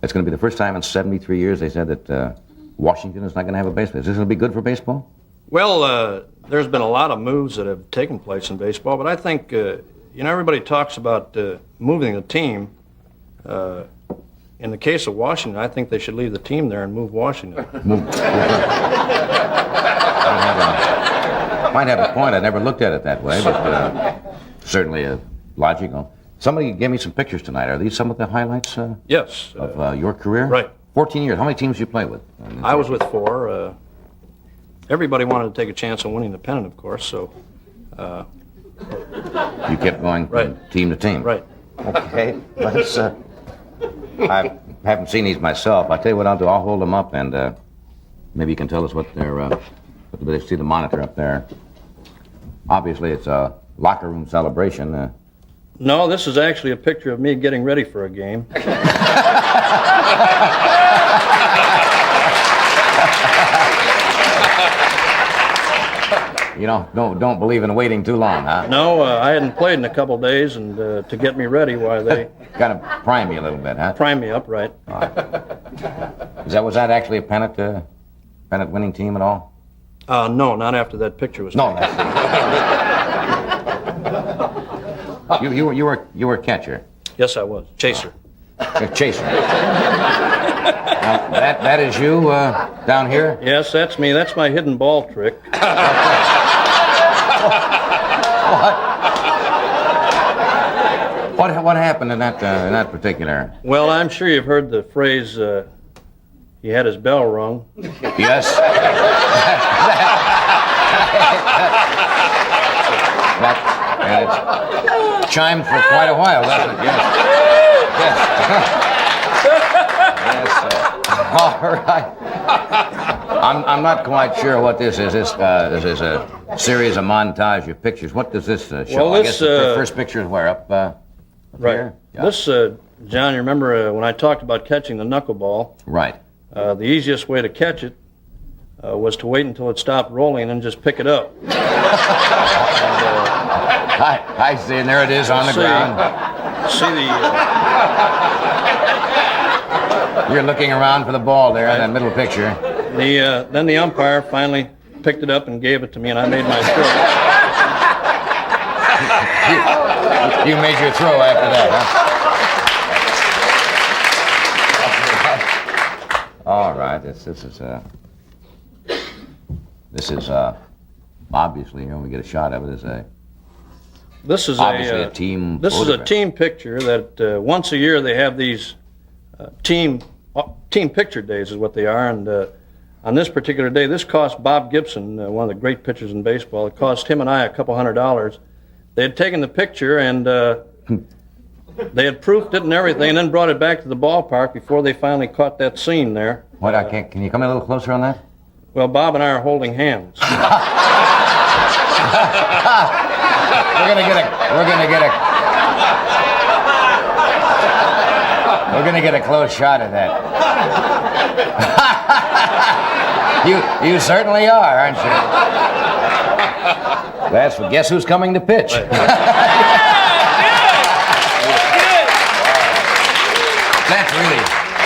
it's going to be the first time in 73 years they said that Washington is not going to have a baseball. Is this going to be good for baseball? Well, there's been a lot of moves that have taken place in baseball, but I think, everybody talks about moving the team. In the case of Washington, I think they should leave the team there and move Washington. Might have a point. I never looked at it that way, but certainly logical. Somebody gave me some pictures tonight. Are these some of the highlights Yes. of your career? Right. 14 years. How many teams did you play with? I was with 4. Everybody wanted to take a chance on winning the pennant, of course, so... You kept going from team to team? Right. Okay. Let's, I haven't seen these myself. I'll tell you what I'll do. I'll hold them up, and maybe you can tell us what they're... They see the monitor up there. Obviously, it's a locker room celebration. No, this is actually a picture of me getting ready for a game. You don't believe in waiting too long, huh? No, I hadn't played in a couple days, and to get me ready, why they Kind of prime you a little bit, huh? prime me up, right? Was that actually a pennant winning team at all? No, not after that picture was No, taken. that's you were catcher. Yes, I was. Chaser. Chaser. Now, that is you down here? Yes, that's me. That's my hidden ball trick. What happened in that particular? Well, I'm sure you've heard the phrase, he had his bell rung. Yes. And it's chimed for quite a while, doesn't it? Yes. Yes. All right. I'm not quite sure what this is. This is a series of montage of pictures. What does this show? Well, I this, guess the first picture is where up right. here? Yeah. This, John, you remember when I talked about catching the knuckleball? Right. The easiest way to catch it was to wait until it stopped rolling and then just pick it up. I see, and there it is on the ground. See You're looking around for the ball there in that middle picture. then the umpire finally picked it up and gave it to me, and I made my throw. You made your throw after that, huh? All right. This is obviously here. When we get a shot of it, This is obviously a team. This is a photograph. team picture that once a year they have these team picture days, is what they are. And on this particular day, this cost Bob Gibson, one of the great pitchers in baseball. It cost him and I a couple $100. They had taken the picture and they had proofed it and everything, and then brought it back to the ballpark before they finally caught that scene there. What? I can't. Can you come in a little closer on that? Well, Bob and I are holding hands. We're gonna get a close shot of that. You certainly are, aren't you? Guess who's coming to pitch?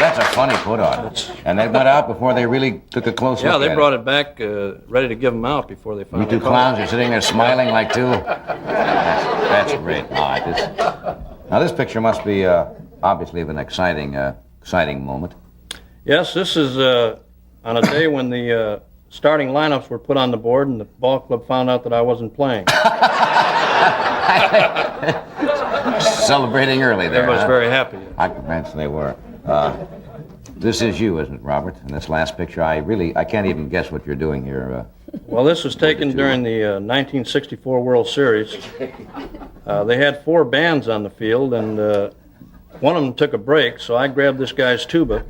That's a funny photo. And they went out before they really took a close look at it. Yeah, they brought it back ready to give them out before they finally You two clowns are sitting there smiling like two. That's great. All right, now this picture must be obviously of an exciting moment. Yes, this is on a day when the starting lineups were put on the board and the ball club found out that I wasn't playing. Celebrating early there. Everybody's very happy. I can imagine they were. This is you, isn't it, Robert? In this last picture, I can't even guess what you're doing here. Well, this was taken during the 1964 World Series. They had 4 bands on the field, and one of them took a break, so I grabbed this guy's tuba,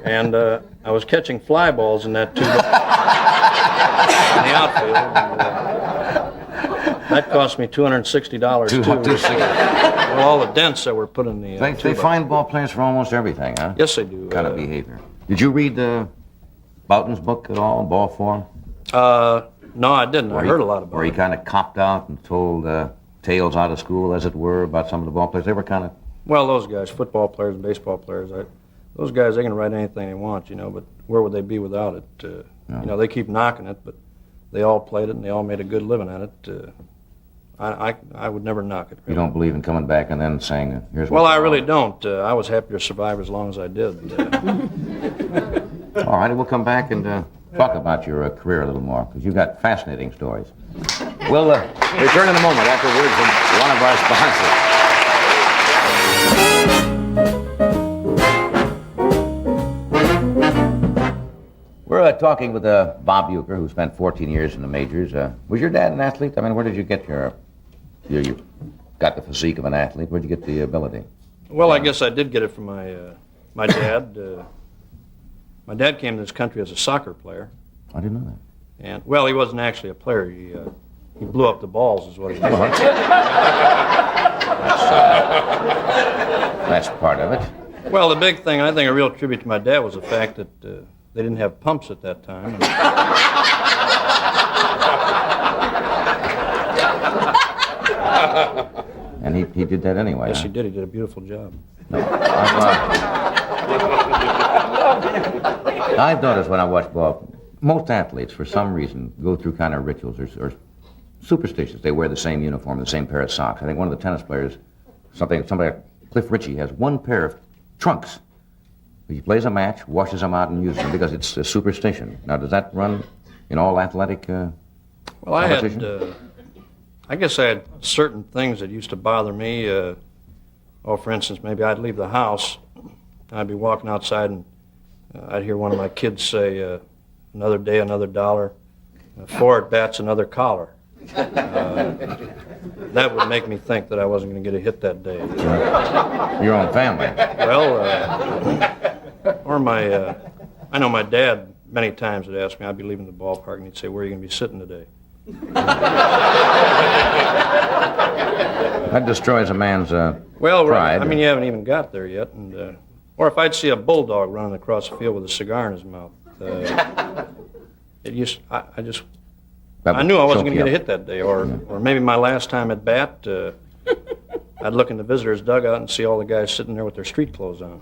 and I was catching fly balls in that tuba in the outfield. And, that cost me $260 too. Well, all the dents that were put in the They tuba. find ball players for almost everything, huh? Yes, they do. Kind of behavior. Did you read Boughton's book at all, Ball Form? No, I didn't. I heard a lot about it. Where he kind of copped out and told tales out of school, as it were, about some of the ball players. They were kind of... Well, those guys, football players and baseball players, those guys, they can write anything they want, but where would they be without it? No. They keep knocking it, but they all played it and they all made a good living at it. I would never knock it. Really. You don't believe in coming back and then saying, here's what... Well, I really don't. I was happy to survive as long as I did. All right, we'll come back and talk about your career a little more, because you've got fascinating stories. We'll return in a moment after words from one of our sponsors. We're talking with Bob Uecker, who spent 14 years in the majors. Was your dad an athlete? I mean, where did you get you got the physique of an athlete? Where'd you get the ability? Well, I guess I did get it from my dad. My dad came to this country as a soccer player. I didn't know that. And well, he wasn't actually a player. He blew up the balls, is what he did. That's part of it. Well, the big thing, I think a real tribute to my dad was the fact that they didn't have pumps at that time. And he did that anyway. Yes, huh? he did. He did a beautiful job. No, I've noticed when I watch ball, most athletes, for some reason, go through kind of rituals or superstitions. They wear the same uniform, the same pair of socks. I think one of the tennis players, somebody, Cliff Ritchie, has one pair of trunks. He plays a match, washes them out, and uses them because it's a superstition. Now, does that run in all athletic Well, competition? I guess I had certain things that used to bother me. For instance, maybe I'd leave the house, and I'd be walking outside, and I'd hear one of my kids say, another day, another dollar, 4 at bats, another collar. That would make me think that I wasn't going to get a hit that day. Your own family. Well, or I know my dad many times would ask me, I'd be leaving the ballpark, and he'd say, where are you going to be sitting today? That destroys a man's Well, pride. I mean, you haven't even got there yet. And or if I'd see a bulldog running across the field with a cigar in his mouth, I knew I wasn't going to get a hit that day. Or maybe my last time at bat, I'd look in the visitor's dugout and see all the guys sitting there with their street clothes on.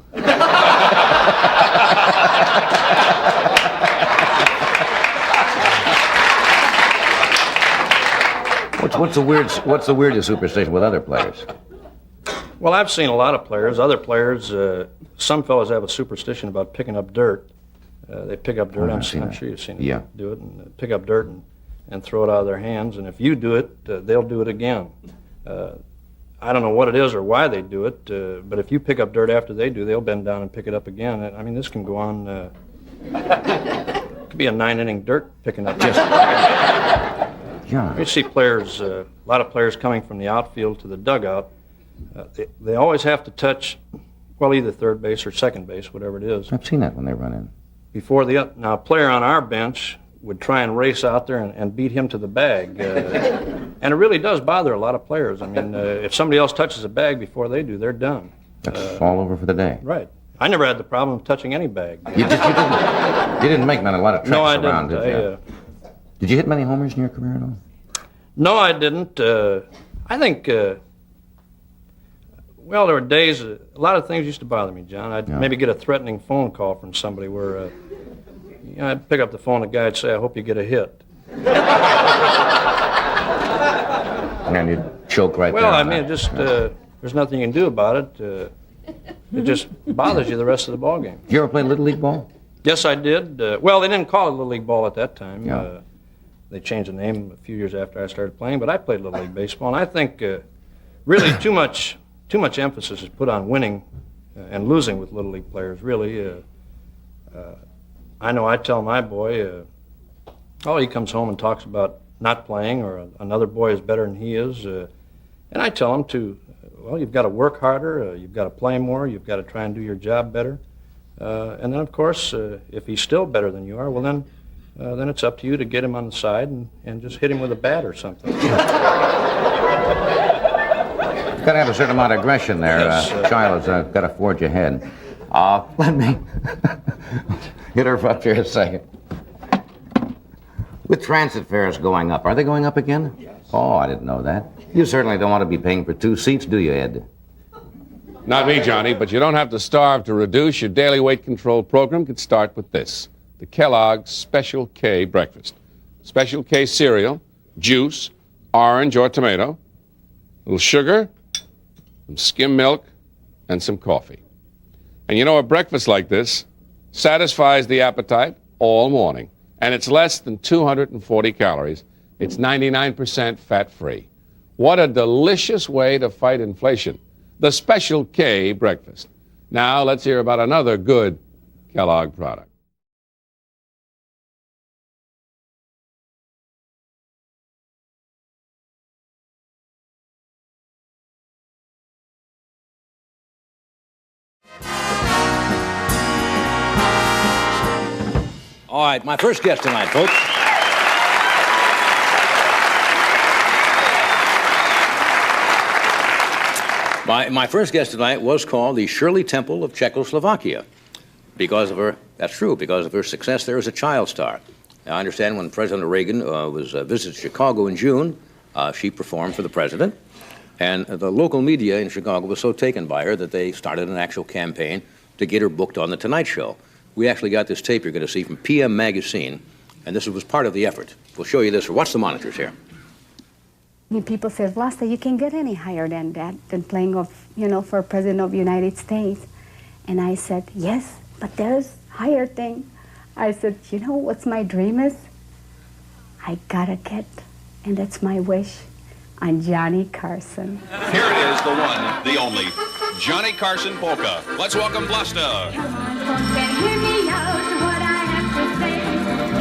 What's the weirdest superstition with other players? Well, I've seen a lot of players. Other players, some fellows have a superstition about picking up dirt. They pick up dirt. I'm sure you've seen them do it, and pick up dirt and throw it out of their hands. And if you do it, they'll do it again. I don't know what it is or why they do it, but if you pick up dirt after they do, they'll bend down and pick it up again. I mean, this can go on. It could be a 9-inning dirt picking up. You see players, a lot of players coming from the outfield to the dugout. They always have to touch, well, either third base or second base, whatever it is. I've seen that when they run in. Now, a player on our bench would try and race out there and beat him to the bag. And it really does bother a lot of players. I mean, if somebody else touches a bag before they do, they're done. That's all over for the day. Right. I never had the problem of touching any bag. You didn't make a lot of treks around, did you? Did you hit many homers in your career at all? No, I didn't. I think, well, there were days, a lot of things used to bother me, John. I'd maybe get a threatening phone call from somebody where, I'd pick up the phone, the guy would say, I hope you get a hit. And you'd choke right there. Well, I mean, there's nothing you can do about it. It just bothers you the rest of the ball game. Did you ever play Little League ball? Yes, I did. Well, they didn't call it Little League ball at that time. They changed the name a few years after I started playing, but I played Little League baseball, and I think really too much emphasis is put on winning and losing with Little League players, really. I know I tell my boy, he comes home and talks about not playing, or another boy is better than he is, and I tell him you've got to work harder, you've got to play more, you've got to try and do your job better. And then, of course, if he's still better than you are, well, then it's up to you to get him on the side and just hit him with a bat or something. You've got to have a certain amount of aggression there. Yes, Child has got to forge ahead. Let me get her up here a second. With transit fares going up, are they going up again? Yes. Oh, I didn't know that. You certainly don't want to be paying for 2 seats, do you, Ed? Not me, Johnny, but you don't have to starve to reduce. Your daily weight control program could start with this: the Kellogg's Special K breakfast. Special K cereal, juice, orange or tomato, a little sugar, some skim milk, and some coffee. And you know, a breakfast like this satisfies the appetite all morning. And it's less than 240 calories. It's 99% fat-free. What a delicious way to fight inflation. The Special K breakfast. Now let's hear about another good Kellogg product. All right, my first guest tonight, folks. My first guest tonight was called the Shirley Temple of Czechoslovakia because of her, that's true, because of her success there as a child star. Now, I understand when President Reagan visited Chicago in June, she performed for the president, and the local media in Chicago was so taken by her that they started an actual campaign to get her booked on The Tonight Show. We actually got this tape you're going to see from PM Magazine, and this was part of the effort. We'll show you this. Watch the monitors here. People say, Vlasta, you can get any higher than that, than playing for President of the United States. And I said, yes, but there's higher thing. I said, you know what's my dream is? I gotta get, and that's my wish, on Johnny Carson. Here it is, the one, the only, Johnny Carson polka. Let's welcome Vlasta. Come on, folks, and hear me out. What I have to say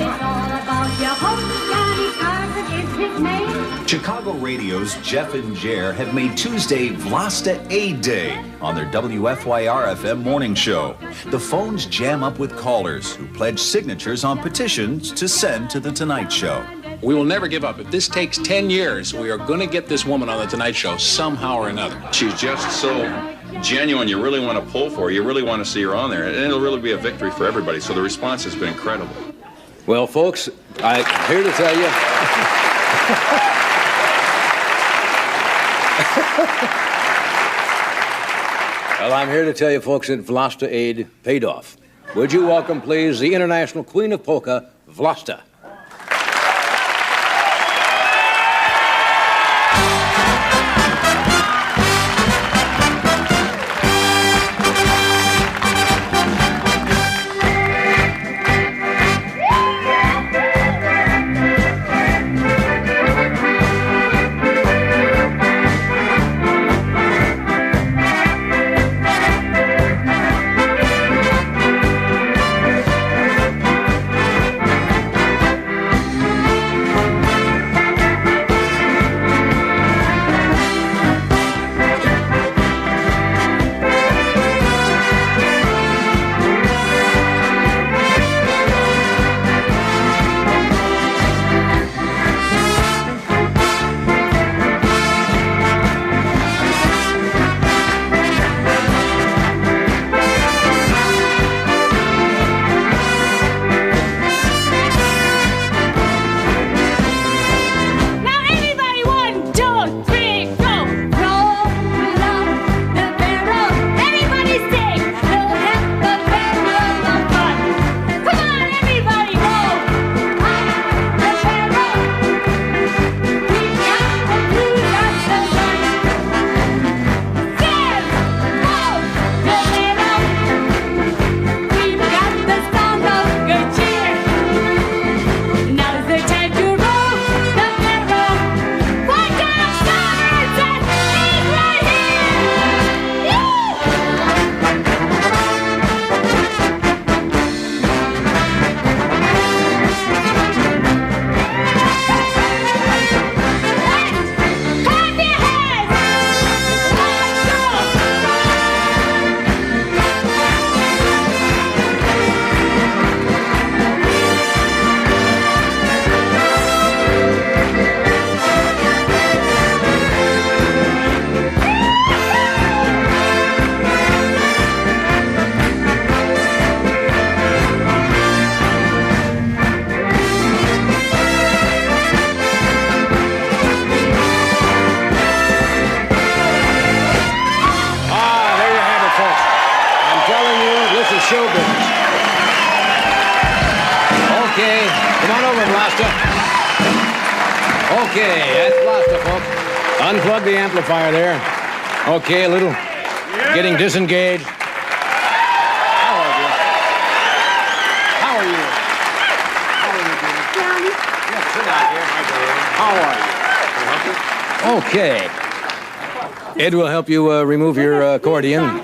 is all about your home. Johnny Carson is his name. Chicago Radio's Jeff and Jer have made Tuesday Vlasta Aid Day on their WFYR-FM morning show. The phones jam up with callers who pledge signatures on petitions to send to The Tonight Show. We will never give up. If this takes 10 years, we are going to get this woman on The Tonight Show somehow or another. She's just so genuine. You really want to pull for her. You really want to see her on there. And it'll really be a victory for everybody. So the response has been incredible. Well, folks, I'm here to tell you... Well, I'm here to tell you, folks, that Vlasta Aid paid off. Would you welcome, please, the international queen of polka, Vlasta. show business. Okay, come on over, Blaster. Okay, that's Blaster, folks. Unplug the amplifier there. Okay, a little getting disengaged. How are you? How are you? How are you doing? Johnny. Yeah, sit down here. How are you? Okay. Ed will help you remove your accordion.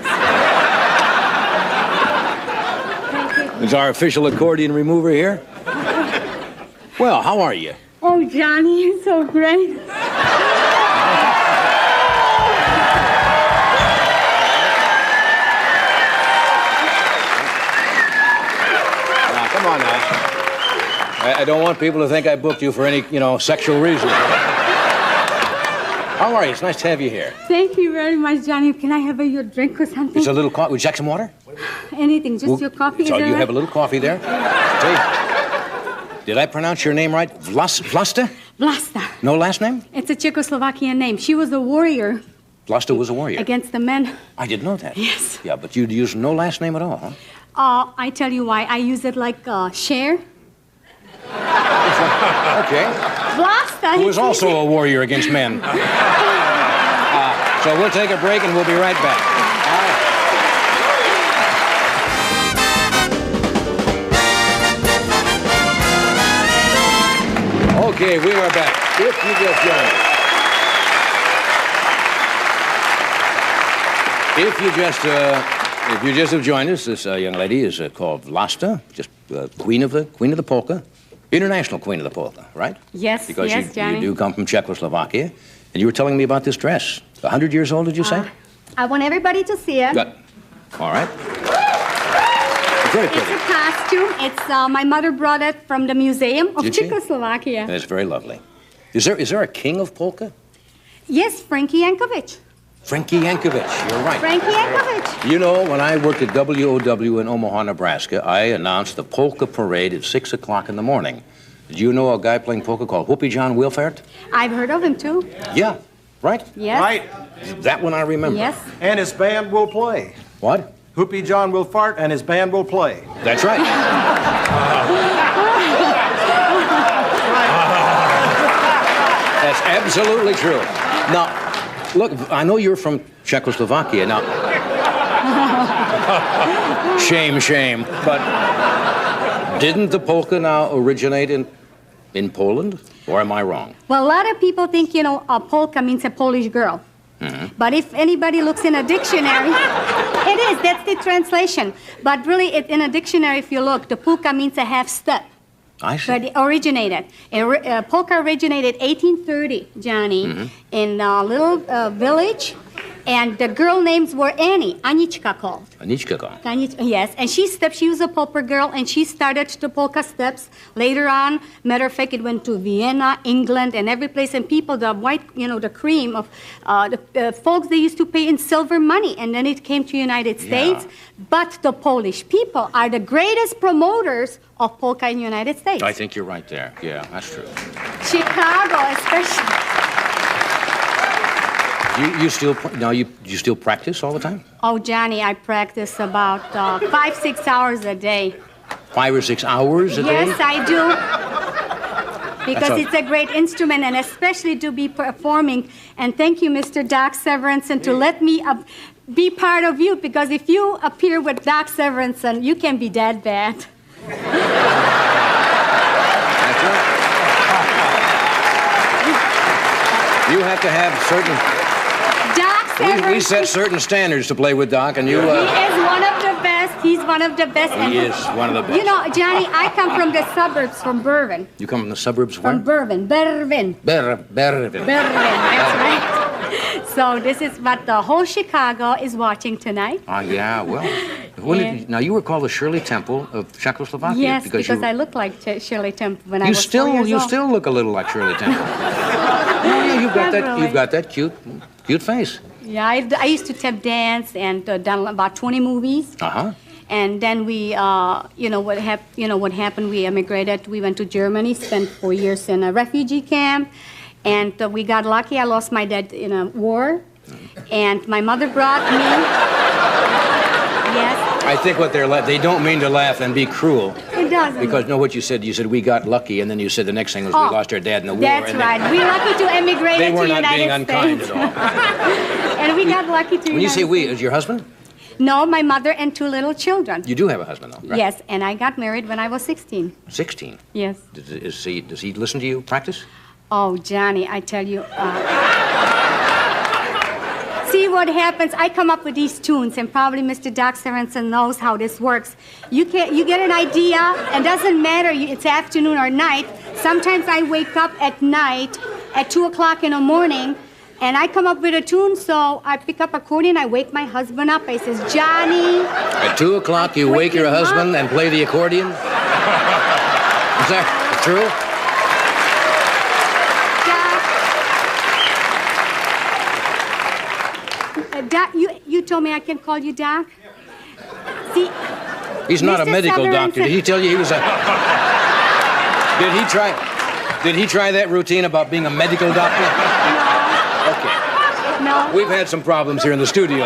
Is our official accordion remover here? Well, how are you? Oh, Johnny, you're so great. Now, come on now. I don't want people to think I booked you for any, sexual reason. How are you? It's nice to have you here. Thank you very much, Johnny. Can I have your drink or something? It's a little coffee. Would you like some water? Anything, just your coffee. So is you that have a little coffee there. Did I pronounce your name right? Vlasta? Vlasta. No last name? It's a Czechoslovakian name. She was a warrior. Vlasta was a warrior. Against the men. I didn't know that. Yes. Yeah, but you'd use no last name at all, huh? I tell you why. I use it like Cher. Okay. Vlasta. Who was also a warrior against men. So we'll take a break and we'll be right back. Okay, we are back. If you just have joined us, this young lady is called Vlasta, just queen of the polka, international queen of the polka, right? Yes, because yes, Johnny. you do come from Czechoslovakia, and you were telling me about this dress. 100 years old, did you say? I want everybody to see it. Good. All right. Very pretty. It's a costume. It's my mother brought it from the museum of Did she? Czechoslovakia. That's very lovely. Is there a king of polka? Yes, Frankie Yankovic. Frankie Yankovic, you're right. Frankie Yankovic. You know, when I worked at WOW in Omaha, Nebraska, I announced the polka parade at 6 o'clock in the morning. Did you know a guy playing polka called Whoopie John Wilfert? I've heard of him too. Yeah, right? Yes. Right. That one I remember. Yes. And his band will play. What? Whoopie John will fart and his band will play. That's right. That's absolutely true. Now, look, I know you're from Czechoslovakia. Now, shame, but didn't the polka now originate in Poland? Or am I wrong? Well, a lot of people think, a polka means a Polish girl. Mm-hmm. But if anybody looks in a dictionary, it is, that's the translation. But really, in a dictionary, if you look, the polka means a half step. I see. But it originated. Polka originated 1830, Johnny, in a little village. And the girl names were Annie, Anichka called. Anichka called. Yes, and she was a polka girl, and she started the polka steps. Later on, matter of fact, it went to Vienna, England, and every place. And people, the white, the cream of the folks, they used to pay in silver money, and then it came to United States. But the Polish people are the greatest promoters of polka in the United States. I think you're right there. Yeah, that's true. Chicago, especially. You still practice all the time? Oh, Johnny, I practice about 5-6 hours a day. 5 or 6 hours a day? Yes, I do. Because it's a great instrument, and especially to be performing. And thank you, Mr. Doc Severinsen, to let me be part of you, because if you appear with Doc Severinsen, you can be that bad. That's right. You have to have certain... We set certain standards to play with Doc, and you... He is one of the best. He's one of the best. He is one of the best. Johnny, I come from the suburbs, from Berwyn. You come from the suburbs where? From Berwyn. Berwyn. Berwyn, that's right. So this is what the whole Chicago is watching tonight. Yeah, well... Now, you were called the Shirley Temple of Czechoslovakia. Yes, because I look like Shirley Temple when I was 4 years old. You still look a little like Shirley Temple. You've got that cute face. Yeah, I used to tap dance and done about 20 movies. Uh-huh. And then we, what happened, we emigrated. We went to Germany, spent 4 years in a refugee camp. And we got lucky. I lost my dad in a war. And my mother brought me. Yes. I think they don't mean to laugh and be cruel. It doesn't. Because, what you said we got lucky, and then you said the next thing was we lost our dad in the war. That's right. We're lucky to emigrate to the United States. They were not being unkind at all. And we got lucky to When you say we, is your husband? No, my mother and 2 little children. You do have a husband, though, right? Yes, and I got married when I was 16. 16? Yes. Does he listen to you practice? Oh, Johnny, I tell you. See what happens. I come up with these tunes, and probably Mr. Doc Severinsen knows how this works. You get an idea, and doesn't matter it's afternoon or night. Sometimes I wake up at night at 2 o'clock in the morning, and I come up with a tune, so I pick up accordion, I wake my husband up. I says, Johnny. At 2 o'clock, you wake your husband and play the accordion? Is that true? Doc, you told me I can call you Doc? See, He's not a Mr. medical Sutherland doctor. said- Did he tell you he was a... Did he try that routine about being a medical doctor? No. We've had some problems here in the studio.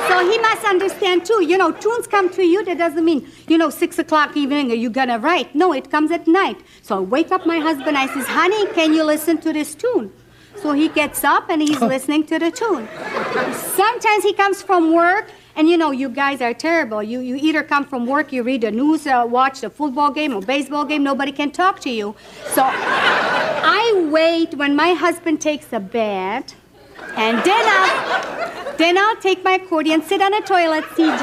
So he must understand, too. You know, tunes come to you. That doesn't mean, 6 o'clock evening, are you going to write? No, it comes at night. So I wake up my husband. I says, honey, can you listen to this tune? So he gets up and he's listening to the tune. Sometimes he comes from work. And you guys are terrible. You either come from work, you read the news, watch the football game or baseball game, nobody can talk to you. So I wait when my husband takes a bath, and then I'll take my accordion, sit on the toilet, see John.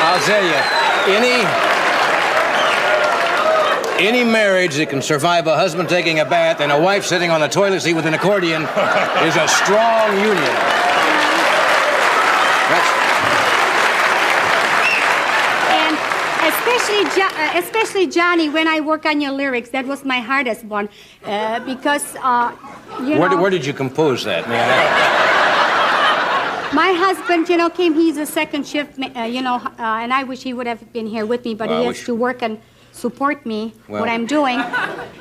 I'll tell you, any marriage that can survive a husband taking a bath and a wife sitting on a toilet seat with an accordion is a strong union. And especially Johnny, when I work on your lyrics, that was my hardest one, because Where did you compose that, may I ask? My husband, came. He's a second shift, and I wish he would have been here with me, but he has to work and support me, what I'm doing.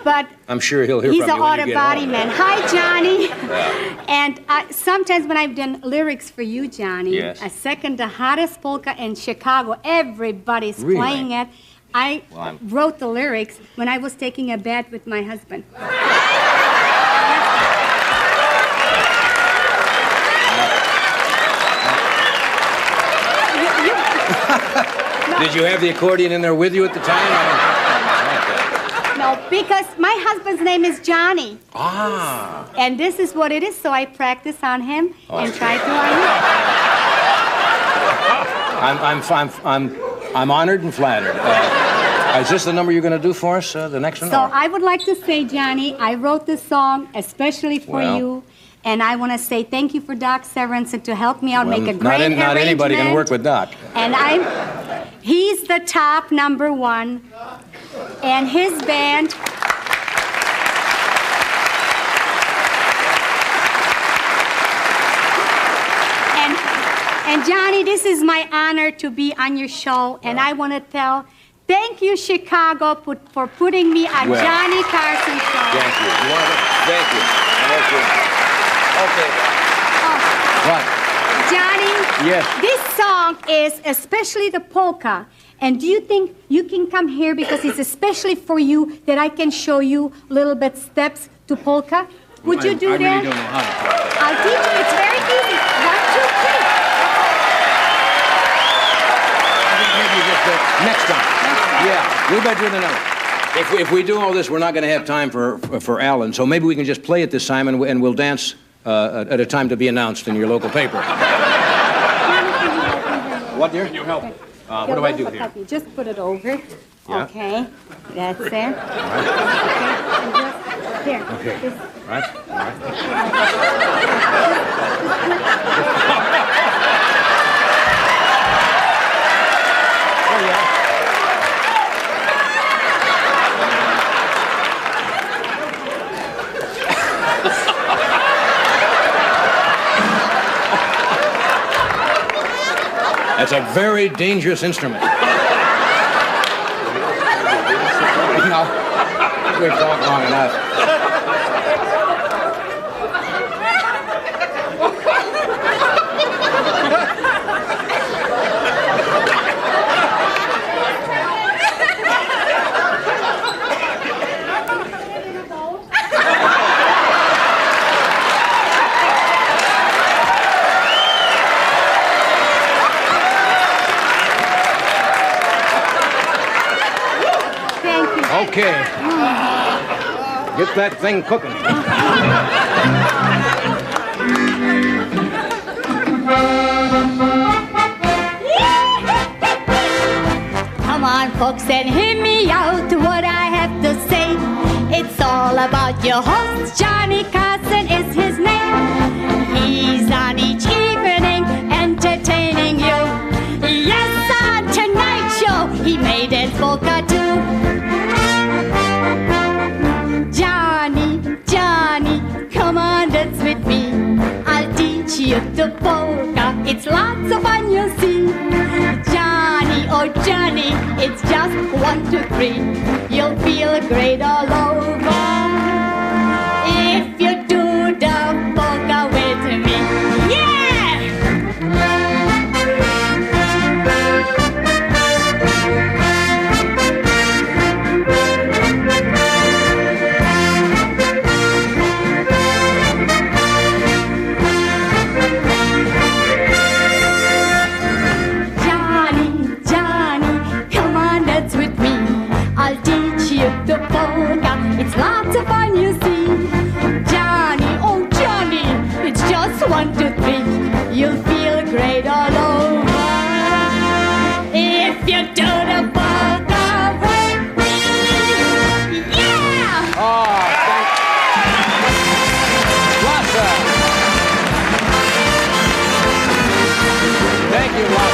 But I'm sure he'll hear he's from you when an you get auto body home. man. Hi, Johnny. Yeah. And sometimes when I've done lyrics for you, Johnny, Yes. a second the hottest polka in Chicago, everybody's Really? playing it. I wrote the lyrics when I was taking a bath with my husband. Did you have the accordion in there with you at the time? No, because my husband's name is Johnny. Ah. And this is what it is, so I practice on him and try to on you. I'm honored and flattered. Is this the number you're going to do for us, the next one? So I would like to say, Johnny, I wrote this song especially for you. And I want to say thank you for Doc Severinsen to help me out, make a great arrangement. Not anybody can work with Doc. And he's the top #1. And his band. And Johnny, this is my honor to be on your show. And I want to thank you, Chicago, for putting me on Johnny Carson's show. Thank you. Thank you. Okay. What? Johnny, Yes. This song is especially the polka. And do you think you can come here because it's especially for you that I can show you little bit steps to polka? Would you do that? I really don't know how to polka. I'll teach you. It's very easy. 1, 2, 3. Next time. Yeah, we better do another. If we do all this, we're not going to have time for Alan, so maybe we can just play it this time and we'll dance at a time to be announced in your local paper. What, dear? Can you help? What do I do here? Just put it over. Yeah. Okay. That's it. Right. Okay. And just here. Okay. Just, Right. That's a very dangerous instrument. We've talked long enough. Okay. Get that thing cooking. Come on, folks, and hear me out what I have to say. It's all about your host, Johnny Carson is his name. He's on each evening entertaining you. Yes, on tonight's show, 3. You'll feel great all over if you do the polka with me. Yeah! Johnny, Johnny, come on, dance with me. I'll teach you the polka. It's lots of fun, you see. Johnny, oh Johnny, it's just 1, 2, 3. You'll feel great all over if you do the polka with me. Yeah! Oh, thank you, Lassa.